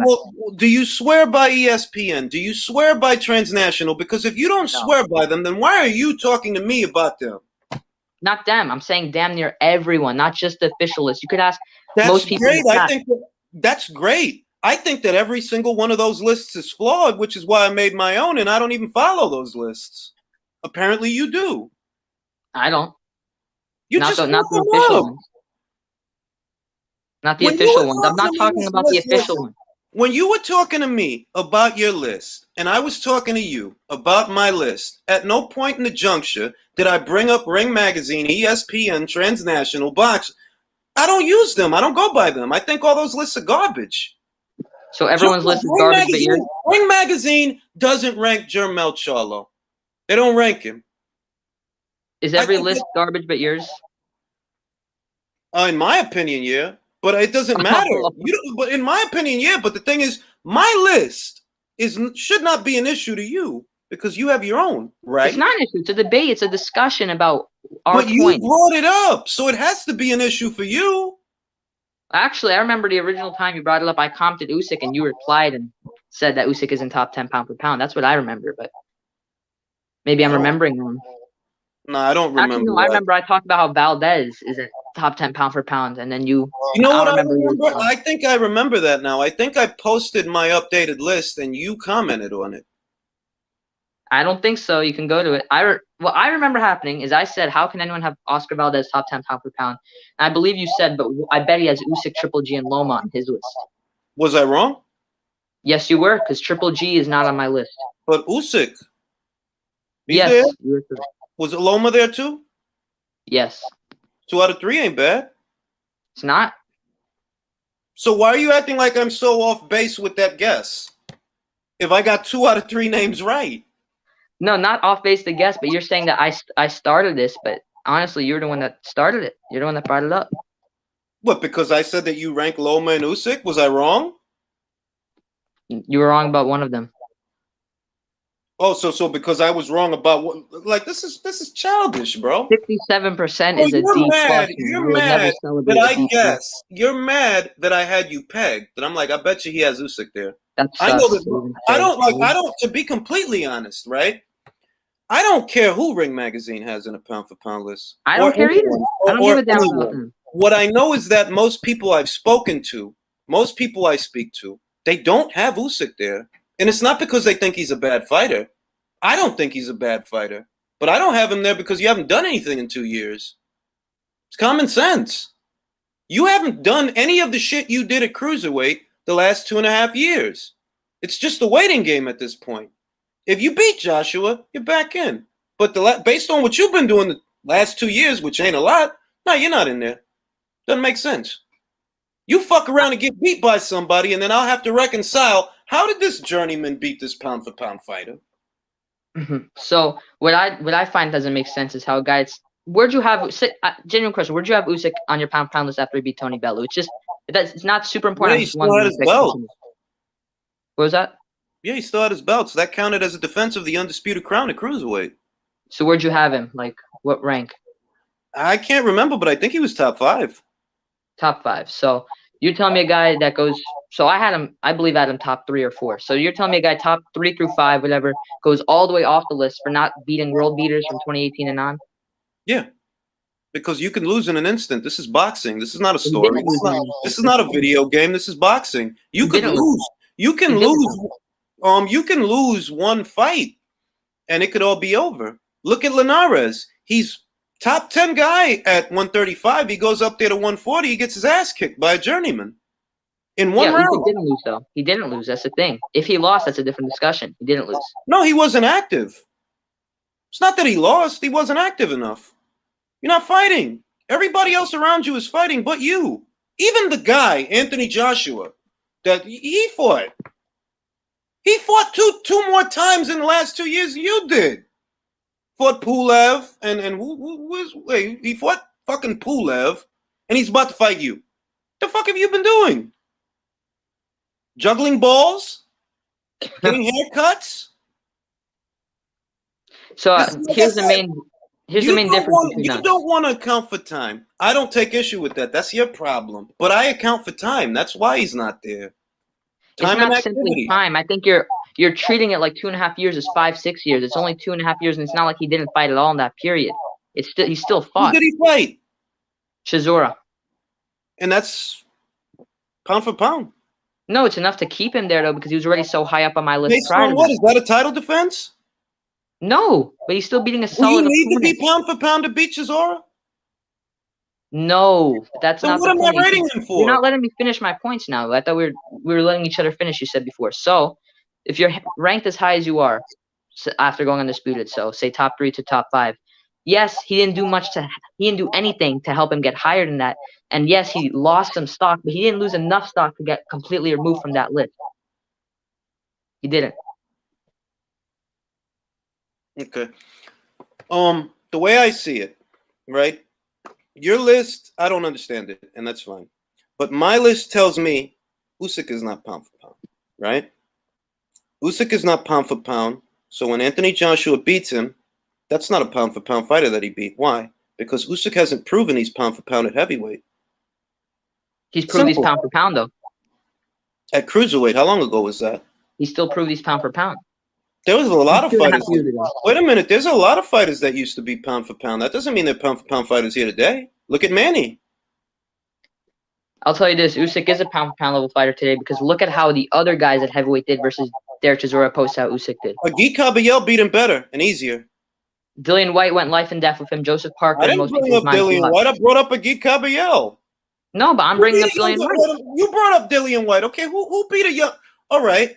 Do you swear by ESPN? Do you swear by Transnational? Because if you don't swear by them, then why are you talking to me about them? Not them. I'm saying damn near everyone, not just the official list. You could ask most people. I think that's great. I think that every single one of those lists is flawed, which is why I made my own, and I don't even follow those lists. Apparently you do. I don't. You not just the official ones. Not the official ones. I'm not talking about the official ones. When you were talking to me about your list, and I was talking to you about my list, at no point in the juncture did I bring up Ring Magazine, ESPN, Transnational, Box. I don't use them. I don't go by them. I think all those lists are garbage. So everyone's list is garbage but yours? Ring Magazine doesn't rank Jermel Charlo. They don't rank him. Is every list garbage but yours? In my opinion, yeah. But it doesn't matter. But in my opinion, yeah. But the thing is, my list should not be an issue to you because you have your own, right? It's not an issue. It's a debate. It's a discussion about our point. But you brought it up, so it has to be an issue for you. Actually, I remember the original time you brought it up, I commented Usyk, and you replied and said that Usyk is in top 10 pound for pound. That's what I remember, but maybe I'm remembering wrong. No, I don't remember. Actually, no, I remember I talked about how Valdez is at top 10 pound for pound, and then you. You know what I remember? I think I remember that now. I think I posted my updated list, and you commented on it. I don't think so. You can go to it. What I remember happening is I said, how can anyone have Oscar Valdez top 10 pound for pound? And I believe you said, but I bet he has Usyk, Triple G, and Loma on his list. Was I wrong? Yes, you were, because Triple G is not on my list. But Usyk. Yes. Was Loma there too? Yes. 2 out of 3 ain't bad. It's not. So why are you acting like I'm so off base with that guess? If I got 2 out of 3 names right. No, not off base the guess, but you're saying that I started this, but honestly, you're the one that started it. You're the one that brought it up. What? Because I said that you rank Loma and Usyk? Was I wrong? You were wrong about one of them. Oh, so because I was wrong about what? Like this is childish, bro. 57% is a You're D plus. mad. And I You're would never mad celebrate that a I D plus. guess. You're mad that I had you pegged. That I'm like, I bet you he has Usyk there. That's I know sus. that. I don't like. I don't. To be completely honest, right? I don't care who Ring Magazine has in a pound for pound list. I Or don't care either. anyone, I don't give or a damn about anyone. them. What I know is that most people I've spoken to, most people I speak to, they don't have Usyk there. And it's not because they think he's a bad fighter. I don't think he's a bad fighter. But I don't have him there because you haven't done anything in 2 years. It's common sense. You haven't done any of the shit you did at cruiserweight the last 2.5 years. It's just a waiting game at this point. If you beat Joshua, you're back in. But based on what you've been doing the last 2 years, which ain't a lot, no, you're not in there. Doesn't make sense. You fuck around and get beat by somebody, and then I'll have to reconcile. How did this journeyman beat this pound for pound fighter? So what I find doesn't make sense is how guys. Where'd you have genuine question? Where'd you have Usyk on your pound for pound list after he beat Tony Bellew? It's not super important. Yeah, I'm he just still had wondering. his belt. What was that? Yeah, he still had his belt, so that counted as a defense of the undisputed crown at cruiserweight. So where'd you have him? Like what rank? I can't remember, but I think he was top 5. Top 5. So you're telling me a guy that goes. So I believe I had him top 3 or 4. So you're telling me a guy top 3 through 5, whatever, goes all the way off the list for not beating world beaters from 2018 and on. Yeah, because you can lose in an instant. This is boxing. This is not a story. This is not a video game. This is boxing. You could lose. You can lose. You can lose one fight, and it could all be over. Look at Linares. He's top 10 guy at 135. He goes up there to 140. He gets his ass kicked by a journeyman in one round. He didn't lose though. He didn't lose. That's the thing. If he lost, that's a different discussion. He didn't lose. No, he wasn't active. It's not that he lost. He wasn't active enough. You're not fighting. Everybody else around you is fighting but you. Even the guy, Anthony Joshua, that he fought. He fought two more times in the last 2 years than you did. Fought Pulev and he fought fucking Pulev and he's about to fight you. The fuck have you been doing? Juggling balls? Getting haircuts? So here's the main difference between us. You don't want to account for time. I don't take issue with that. That's your problem. But I account for time. That's why he's not there. Time it's not simply time. I think you're treating it like 2.5 years as 5-6 years. It's only 2.5 years, and it's not like he didn't fight at all in that period. He still fought. Who did he fight? Chisora. And that's pound for pound. No, it's enough to keep him there though because he was already so high up on my list. Based on what? Is that a title defense? No, but he's still beating a solid opponent. Do you need to be pound for pound to beat Chisora? No, that's not the point. What am I rating him for? You're not letting me finish my points now. I thought we were letting each other finish, you said before. So, if you're ranked as high as you are after going undisputed, so say top 3 to top 5, yes, he didn't do anything to help him get higher than that. And yes, he lost some stock, but he didn't lose enough stock to get completely removed from that list. He didn't. Okay. The way I see it, right? Your list, I don't understand it, and that's fine. But my list tells me Usyk is not pound for pound, right? Usyk is not pound for pound. So when Anthony Joshua beats him, that's not a pound for pound fighter that he beat. Why? Because Usyk hasn't proven he's pound for pound at heavyweight. He's proved he's pound for pound, though. At cruiserweight, how long ago was that? He still proved he's pound for pound. There was a lot of fighters. Wait a minute. There's a lot of fighters that used to be pound for pound. That doesn't mean they're pound for pound fighters here today. Look at Manny. I'll tell you this. Usyk is a pound for pound level fighter today because look at how the other guys at heavyweight did versus Derek Chisora post how Usyk did. Guy Caballel beat him better and easier. Dillian White went life and death with him. Joseph Parker. I didn't bring up Dillian White. I brought up Guy Caballel. No, but I'm bringing up Dillian White. You brought up Dillian White. Okay, who beat a young? All right.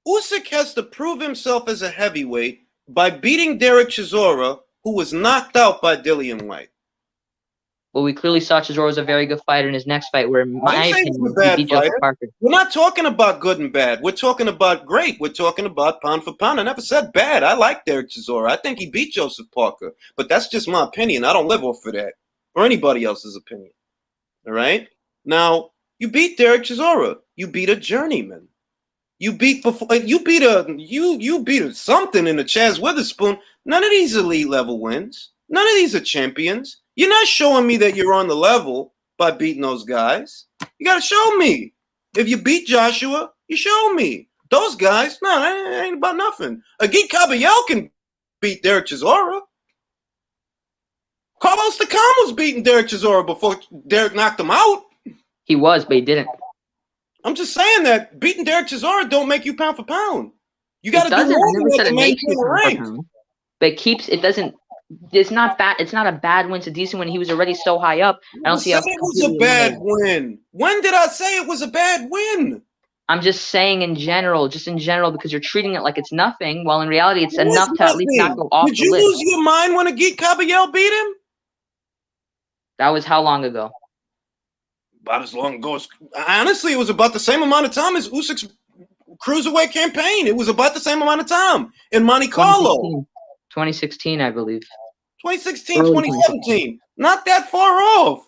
Usyk has to prove himself as a heavyweight by beating Derek Chisora, who was knocked out by Dillian White. Well, we clearly saw Chisora was a very good fighter in his next fight, where, in I didn't my say he was opinion, a he bad beat Joseph fighter. Parker. We're not talking about good and bad. We're talking about great. We're talking about pound for pound. I never said bad. I like Derek Chisora. I think he beat Joseph Parker. But that's just my opinion. I don't live off of that. Or anybody else's opinion. All right? Now, you beat Derek Chisora. You beat a journeyman. You beat something in the Chaz Witherspoon. None of these elite level wins. None of these are champions. You're not showing me that you're on the level by beating those guys. You gotta show me. If you beat Joshua, you show me. Those guys, no, that ain't about nothing. Agit Kabayel can beat Derek Chisora. Carlos Takam was beating Derek Chisora before Derek knocked him out. He was, but he didn't. I'm just saying that beating Derek Chisora don't make you pound for pound. You got to do more I never than said that to it makes maintain you the pound for rank. pound. But it doesn't. It's not bad. It's not a bad win. It's a decent win. He was already so high up. I don't see how it was a bad win. When did I say it was a bad win? I'm just saying in general, because you're treating it like it's nothing, while in reality it's enough to at least not go off the list. Did you lose your mind when Agit Kabayel beat him? That was how long ago? About as long ago as, honestly, it was about the same amount of time as Usyk's cruiserweight campaign. It was about the same amount of time in Monte Carlo. 2016, I believe. 2016, 2017. Not that far off.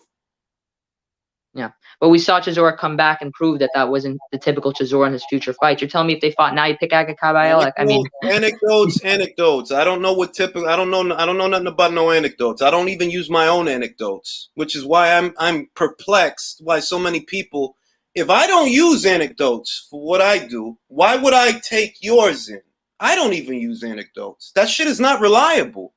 Yeah, but we saw Chisora come back and prove that that wasn't the typical Chisora in his future fights. You're telling me if they fought now, you pick Agit Kabayel? Like, I mean, anecdotes. I don't know what typical. I don't know nothing about no anecdotes. I don't even use my own anecdotes, which is why I'm perplexed why so many people. If I don't use anecdotes for what I do, why would I take yours in? I don't even use anecdotes. That shit is not reliable.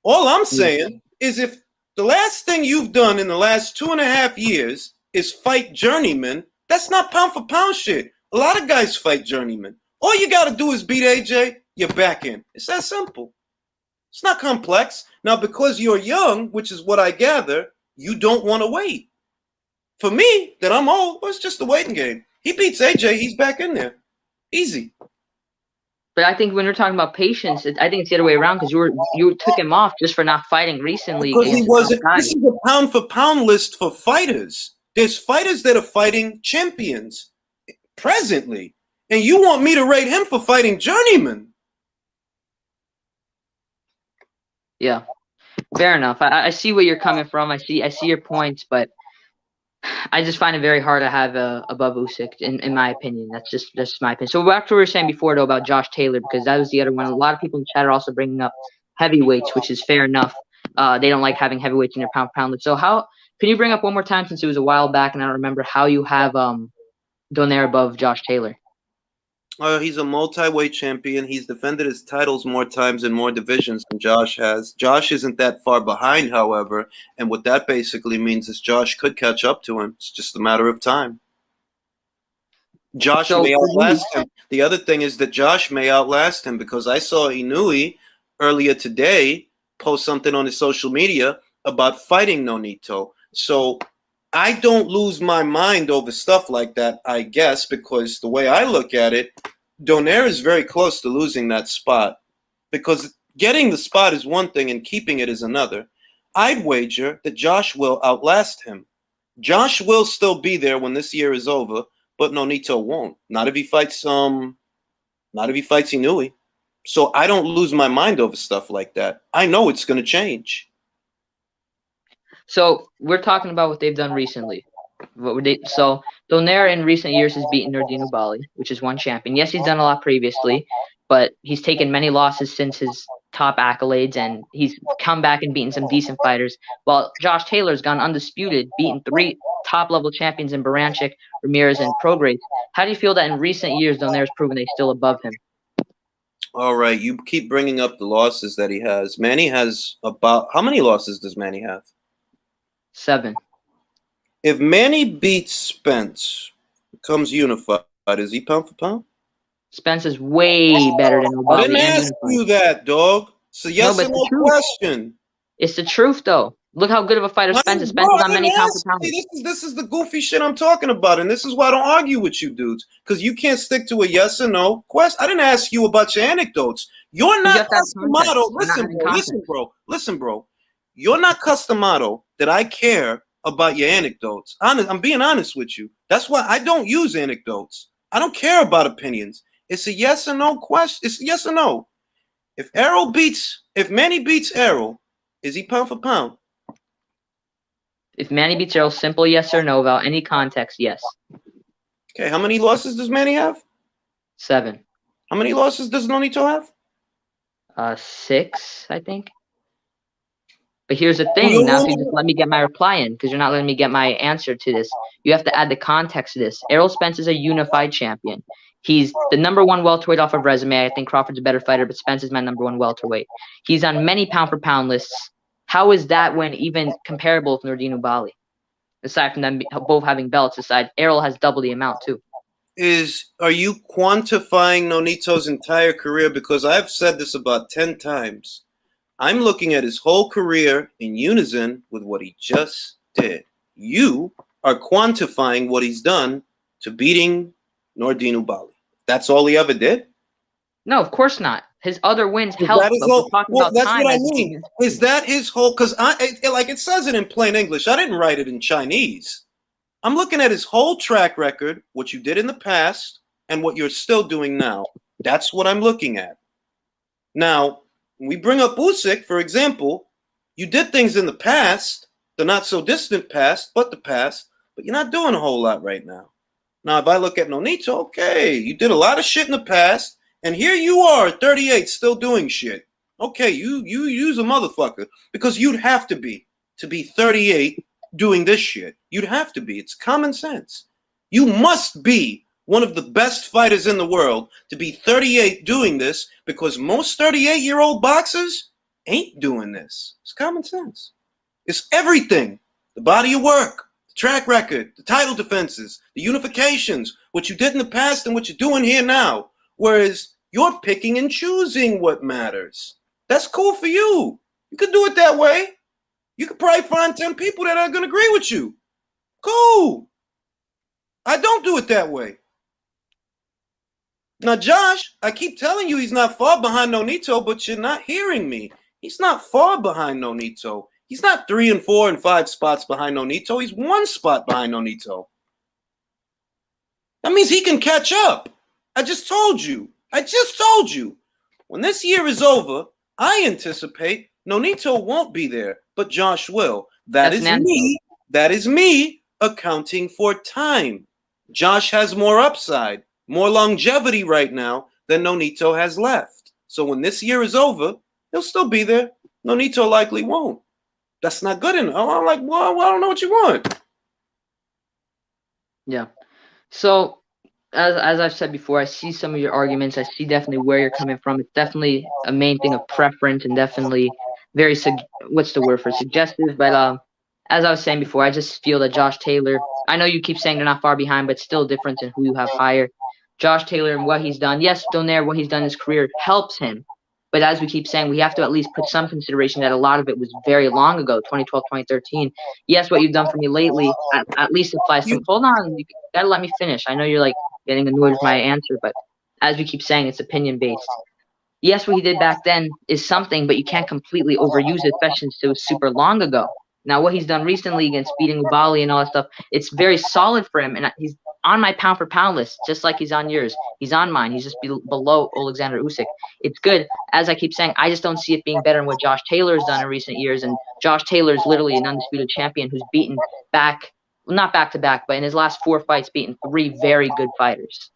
All I'm saying is if the last thing you've done in the last 2.5 years is fight journeyman, that's not pound for pound shit. A lot of guys fight journeyman. All you got to do is beat AJ, you're back in. It's that simple. It's not complex. Now, because you're young, which is what I gather, you don't want to wait. For me, that I'm old, well, it's just a waiting game. He beats AJ, he's back in there. Easy. But I think when you're talking about patience, I think it's the other way around because you took him off just for not fighting recently. Because he wasn't. This is a pound for pound list for fighters. There's fighters that are fighting champions presently, and you want me to rate him for fighting journeyman? Yeah, fair enough. I see where you're coming from. I see your points, but I just find it very hard to have above Usyk, in my opinion. That's just my opinion. So back to what we were saying before, though, about Josh Taylor, because that was the other one. A lot of people in the chat are also bringing up heavyweights, which is fair enough. They don't like having heavyweights in their pound for pound list. So can you bring up one more time, since it was a while back and I don't remember, how you have Donaire above Josh Taylor? He's a multi-weight champion. He's defended his titles more times in more divisions than Josh has. Josh isn't that far behind, however, and what that basically means is Josh could catch up to him. It's just a matter of time. Josh may outlast him. The other thing is that Josh may outlast him, because I saw Inui earlier today post something on his social media about fighting Nonito. So I don't lose my mind over stuff like that, I guess, because the way I look at it, Donaire is very close to losing that spot, because getting the spot is one thing and keeping it is another. I'd wager that Josh will outlast him. Josh will still be there when this year is over, but Nonito won't. Not if he fights Inui. So I don't lose my mind over stuff like that. I know it's going to change. So we're talking about what they've done recently. So Donaire in recent years has beaten Nordine Bali, which is one champion. Yes, he's done a lot previously, but he's taken many losses since his top accolades, and he's come back and beaten some decent fighters. While Josh Taylor's gone undisputed, beaten 3 top-level champions in Baranchik, Ramirez, and Prograis. How do you feel that in recent years Donaire's proven that he's still above him? All right, you keep bringing up the losses that he has. Manny has about, how many losses does Manny have? 7. If Manny beats Spence, becomes unified, is he pound for pound? Spence is way better than Obali. I didn't ask you that, dog. So yes or no question. It's the truth, though. Look how good of a fighter Spence is. Spence is on many pound for pound. This is the goofy shit I'm talking about, and this is why I don't argue with you dudes, because you can't stick to a yes or no question. I didn't ask you about your anecdotes. You're not the model. Listen, bro. you're not customato that I care about your anecdotes. I'm being honest with you. That's why I don't use anecdotes. I don't care about opinions. It's a yes or no question. It's yes or no. If Manny beats Errol, is he pound for pound? If Manny beats Errol, simple yes or no without any context, yes. Okay, how many losses does Manny have? 7. How many losses does Nonito have? 6, I think. But here's the thing. Now, if you just let me get my reply in, because you're not letting me get my answer to this, you have to add the context to this. Errol Spence is a unified champion. He's the #1 welterweight off of resume. I think Crawford's a better fighter, but Spence is my #1 welterweight. He's on many pound-for-pound lists. How is that win even comparable with Nordine Bali? Aside from them both having belts, Errol has double the amount too. Are you quantifying Nonito's entire career? Because I've said this about 10 times. I'm looking at his whole career in unison with what he just did. You are quantifying what he's done to beating Nordine Bali. That's all he ever did? No, of course not. His other wins help. That's what I mean. Is that his whole? Because it says it in plain English. I didn't write it in Chinese. I'm looking at his whole track record, what you did in the past, and what you're still doing now. That's what I'm looking at. Now, when we bring up Usyk, for example, you did things in the past, the not so distant past, but the past, but you're not doing a whole lot right now. Now, if I look at Nonito, okay, you did a lot of shit in the past, and here you are at 38 still doing shit. Okay, you use a motherfucker, because you'd have to be 38 doing this shit. You'd have to be. It's common sense. You must be one of the best fighters in the world to be 38 doing this, because most 38-year-old boxers ain't doing this. It's common sense. It's everything. The body of work, the track record, the title defenses, the unifications, what you did in the past and what you're doing here now. Whereas you're picking and choosing what matters. That's cool for you. You could do it that way. You could probably find 10 people that are going to agree with you. Cool. I don't do it that way. Now, Josh, I keep telling you he's not far behind Nonito, but you're not hearing me. He's not far behind Nonito. He's not 3 and 4 and 5 spots behind Nonito. He's 1 spot behind Nonito. That means he can catch up. I just told you. When this year is over, I anticipate Nonito won't be there, but Josh will. That is me accounting for time. Josh has more upside, more longevity right now than Nonito has left. So when this year is over, he'll still be there. Nonito likely won't. That's not good enough. I'm like, well, I don't know what you want. Yeah. So as I've said before, I see some of your arguments. I see definitely where you're coming from. It's definitely a main thing of preference and definitely very what's the word for suggestive. But as I was saying before, I just feel that Josh Taylor. I know you keep saying they're not far behind, but still a difference in who you have higher. Josh Taylor and what he's done. Yes, Donaire, what he's done in his career helps him. But as we keep saying, we have to at least put some consideration that a lot of it was very long ago, 2012, 2013. Yes, what you've done for me lately at least applies to. Hold on, you gotta let me finish. I know you're like getting annoyed with my answer, but as we keep saying, it's opinion based. Yes, what he did back then is something, but you can't completely overuse it, especially since it was super long ago. Now, what he's done recently against beating Ubali and all that stuff, it's very solid for him, and he's on my pound-for-pound list, just like he's on yours. He's on mine. He's just below Alexander Usyk. It's good. As I keep saying, I just don't see it being better than what Josh Taylor has done in recent years, and Josh Taylor is literally an undisputed champion who's beaten not back-to-back, but in his last 4 fights, beaten 3 very good fighters.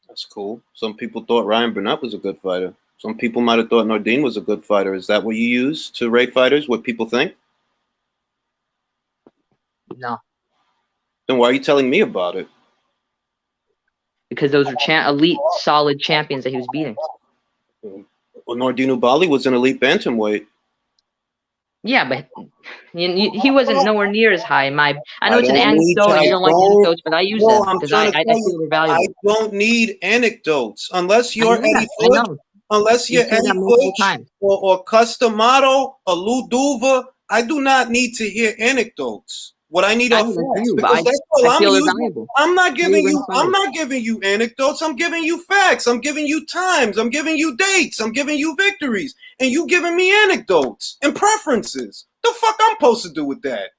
That's cool. Some people thought Ryan Burnett was a good fighter. Some people might have thought Nordine was a good fighter. Is that what you use to rate fighters, what people think? No. Then why are you telling me about it? Because those were elite, solid champions that he was beating. Well, Nordine Bali was an elite bantamweight. Yeah, but he wasn't nowhere near as high. I know it's an anecdote and you don't like anecdotes, but I use them because I feel they're valuable. I don't need anecdotes unless you're Eddie Foot, unless you're Eddie Foot or Customato or Lou Duva. I do not need to hear anecdotes. What I need I are haven't facts you, but because that's all I I'm feel they're using. valuable. I'm not How are you giving bring you. I'm fighters? not giving you anecdotes. I'm giving you facts. I'm giving you times. I'm giving you dates. I'm giving you victories, and you giving me anecdotes and preferences. The fuck I'm supposed to do with that?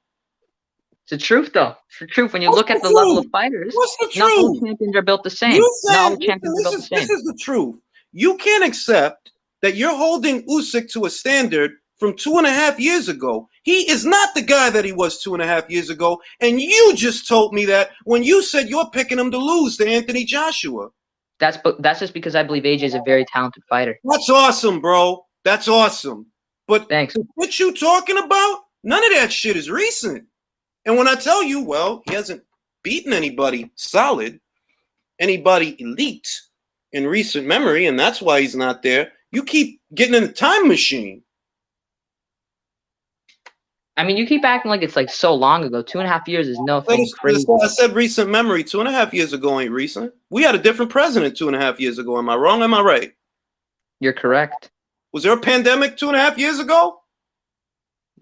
It's the truth, though. It's the truth. When you What's look the at the level of truth? fighters, What's the not all truth? champions are built the same. You Not all saying, listen, champions are built the this same. is the truth. You can't accept that you're holding Usyk to a standard from 2.5 years ago. He is not the guy that he was 2.5 years ago, and you just told me that when you said you're picking him to lose to Anthony Joshua. That's just because I believe AJ is a very talented fighter. That's awesome, bro. That's awesome. But Thanks. what you talking about? None of that shit is recent. And when I tell you, well, he hasn't beaten anybody solid, anybody elite in recent memory, and that's why he's not there. You keep getting in the time machine. I mean, you keep acting like it's like so long ago. 2.5 years is nothing crazy. I said recent memory. 2.5 years ago ain't recent. We had a different president 2.5 years ago. Am I wrong? Am I right? You're correct. Was there a pandemic 2.5 years ago?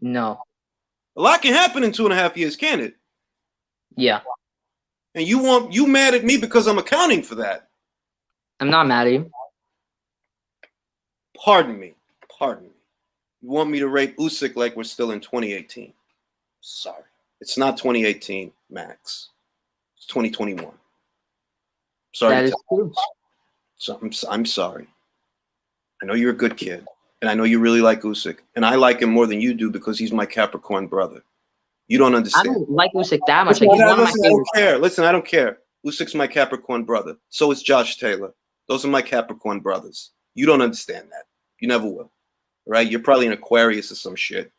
No. A lot can happen in 2.5 years, can it? Yeah. And you mad at me because I'm accounting for that. I'm not mad at you. Pardon me. Pardon me. You want me to rate Usyk like we're still in 2018? Sorry. It's not 2018, Max. It's 2021. Sorry. That is true. So I'm sorry. I know you're a good kid, and I know you really like Usyk, and I like him more than you do because he's my Capricorn brother. You don't I understand. don't like Usyk that much. Listen, Like, he's one of my I don't favorites. care. Listen, I don't care. Usyk's my Capricorn brother. So is Josh Taylor. Those are my Capricorn brothers. You don't understand that. You never will. Right? You're probably an Aquarius or some shit.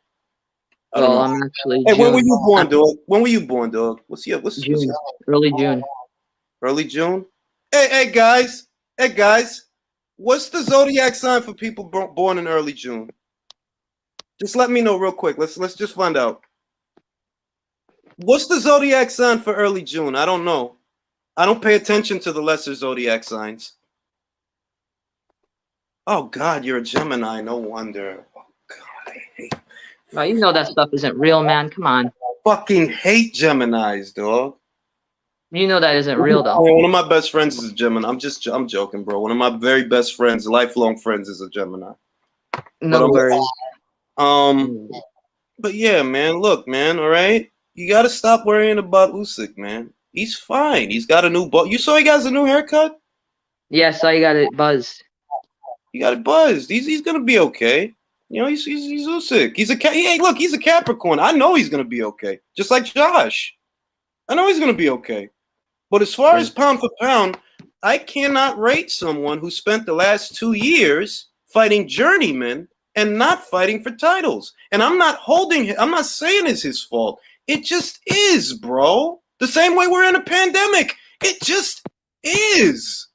I don't Well, know. I'm actually Hey, June. when were you born, dog? When were you born, dog? What's June. Early June. early June? Hey guys. Hey guys. What's the zodiac sign for people born in early June? Just let me know real quick. Let's just find out. What's the zodiac sign for early June? I don't know. I don't pay attention to the lesser zodiac signs. Oh God, you're a Gemini. No wonder. Oh God, I hate. Well, you know that stuff isn't real, man. Come on. Fucking hate Geminis, dog. You know that isn't real, though. One of my best friends is a Gemini. I'm joking, bro. One of my very best friends, lifelong friends, is a Gemini. No worries. But yeah, man. Look, man. All right, you gotta stop worrying about Usyk, man. He's fine. He's got a new You saw he got a new haircut. Yeah, so you got it buzzed. He got it buzzed. He's gonna be okay. You know, he's Usyk. Hey, look, he's a Capricorn. I know he's gonna be okay. Just like Josh. I know he's gonna be okay. But as far as pound for pound, I cannot rate someone who spent the last 2 years fighting journeymen and not fighting for titles. And I'm not saying it's his fault. It just is, bro. The same way we're in a pandemic. It just is.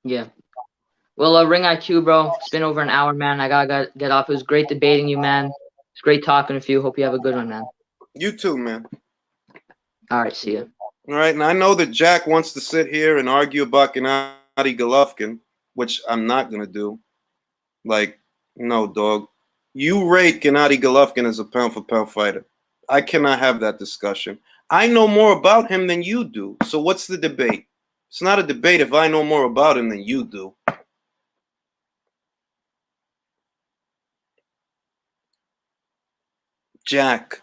Yeah. Well, Ring IQ, bro. It's been over an hour, man. I gotta get off. It was great debating you, man. It's great talking with you. Hope you have a good one, man. You too, man. All right, see ya. All right, and I know that Jack wants to sit here and argue about Gennady Golovkin, which I'm not gonna do. Like, no, dog. You rate Gennady Golovkin as a pound for pound fighter. I cannot have that discussion. I know more about him than you do. So what's the debate? It's not a debate if I know more about him than you do. Jack,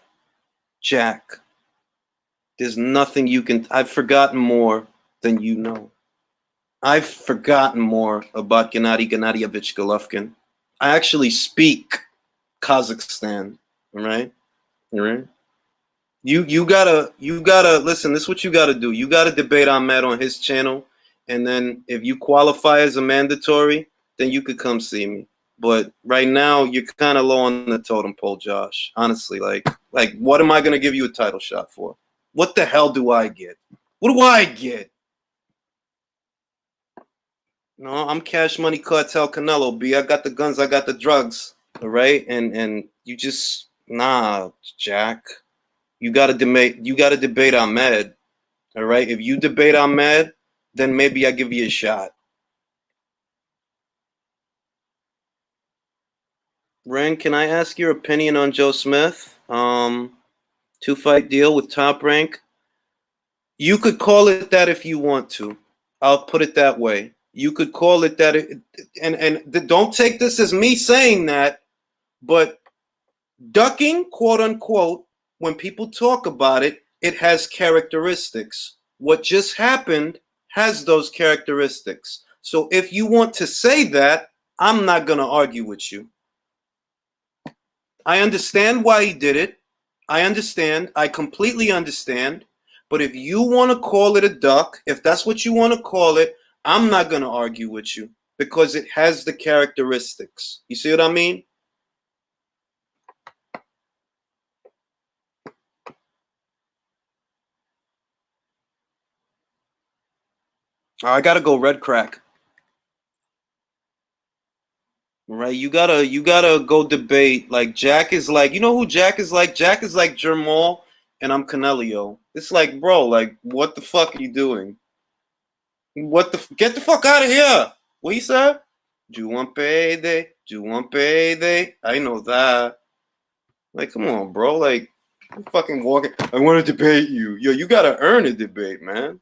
there's nothing you can. I've forgotten more than you know. I've forgotten more about Gennady Gennadyevich Golovkin. I actually speak Kazakhstan. All right? All right? You gotta listen. This is what you gotta do. You gotta debate Ahmed on his channel, and then if you qualify as a mandatory, then you could come see me. But right now, you're kind of low on the totem pole, Josh. Honestly, like what am I gonna give you a title shot for? What the hell do I get? What do I get? No, I'm Cash Money Cartel Canelo. B. I got the guns. I got the drugs. All right, and you just Jack. You got to debate. You got to debate Ahmed. All right. If you debate Ahmed, then maybe I give you a shot. Ren, can I ask your opinion on Joe Smith? 2-fight deal with Top Rank. You could call it that if you want to. I'll put it that way. You could call it that, and don't take this as me saying that, but ducking, quote unquote, when people talk about it, it has characteristics. What just happened has those characteristics. So if you want to say that, I'm not going to argue with you. I understand why he did it. I understand. I completely understand. But if you want to call it a duck, if that's what you want to call it, I'm not going to argue with you because it has the characteristics. You see what I mean? I gotta go red crack. Right? You gotta go debate. Like Jack is like, you know who Jack is like? Jack is like Jermall and I'm Canelio. It's like, bro, like, what the fuck are you doing? Get the fuck out of here. What you said? Do you want payday? Do you want payday? I know that. Like, come on, bro. Like, I'm fucking walking. I want to debate you. Yo, you gotta earn a debate, man.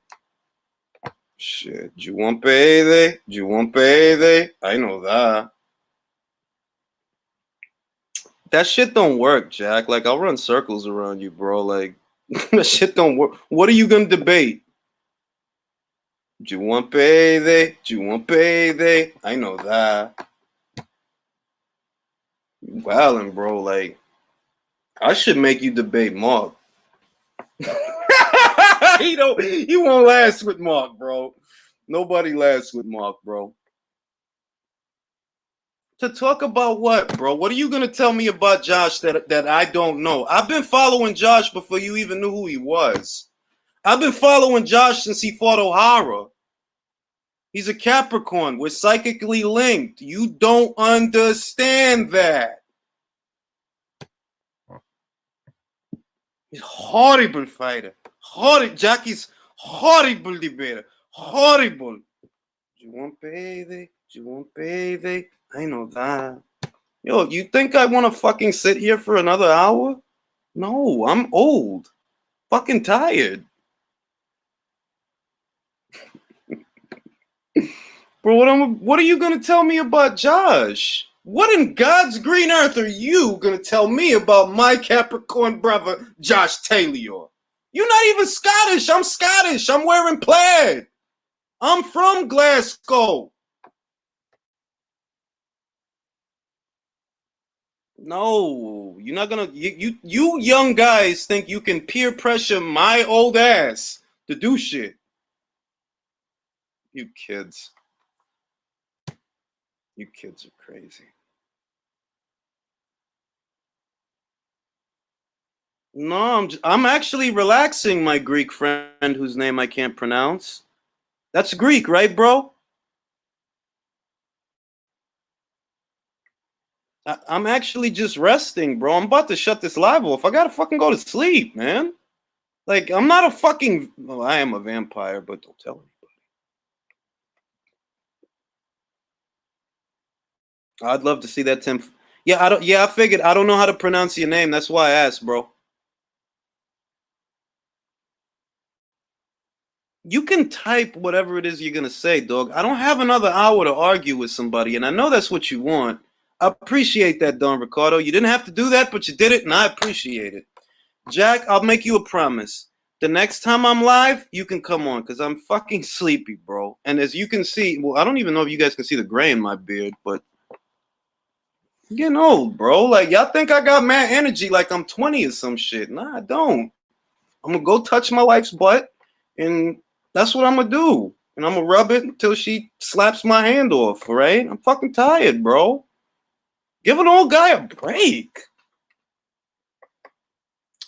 Shit. Do you want payday? Do you want payday? I know that. That shit don't work, Jack. Like, I'll run circles around you, bro. Like, that shit don't work. What are you gonna debate? Do you want payday? Do you want payday? I know that. You wildin', bro. Like, I should make you debate Mark. He won't last with Mark, bro. Nobody lasts with Mark, bro. To talk about what, bro? What are you gonna tell me about Josh that I don't know? I've been following Josh before you even knew who he was. I've been following Josh since he fought O'Hara. He's a Capricorn. We're psychically linked. You don't understand that. He's a horrible fighter. Jackie's horrible debater. Horrible. Do you want payday? Do you want payday? I know that. Yo, you think I want to fucking sit here for another hour? No, I'm old. Fucking tired. Bro, what are you gonna tell me about Josh? What in God's green earth are you gonna tell me about my Capricorn brother, Josh Taylor? You're not even Scottish. I'm Scottish. I'm wearing plaid. I'm from Glasgow. No, you're not gonna. You young guys think you can peer pressure my old ass to do shit. You kids. You kids are crazy. No, I'm actually relaxing my Greek friend whose name I can't pronounce. That's Greek, right, bro? I'm actually just resting, bro. I'm about to shut this live off. I gotta fucking go to sleep, man. Like, I'm not a fucking. Well, I am a vampire, but don't tell anybody. I'd love to see that, Tim. Yeah, I don't. Yeah, I figured. I don't know how to pronounce your name. That's why I asked, bro. You can type whatever it is you're gonna say, dog. I don't have another hour to argue with somebody, and I know that's what you want. I appreciate that, Don Ricardo. You didn't have to do that, but you did it, and I appreciate it. Jack, I'll make you a promise. The next time I'm live, you can come on, because I'm fucking sleepy, bro. And as you can see, well, I don't even know if you guys can see the gray in my beard, but I'm getting old, bro. Like, y'all think I got mad energy like I'm 20 or some shit. Nah, I don't. I'm gonna go touch my wife's butt, and that's what I'm gonna do. And I'm gonna rub it until she slaps my hand off, right? I'm fucking tired, bro. Give an old guy a break.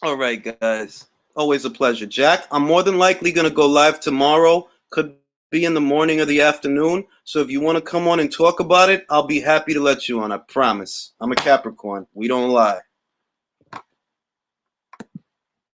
All right, guys. Always a pleasure. Jack, I'm more than likely gonna go live tomorrow. Could be in the morning or the afternoon. So if you want to come on and talk about it, I'll be happy to let you on. I promise. I'm a Capricorn. We don't lie.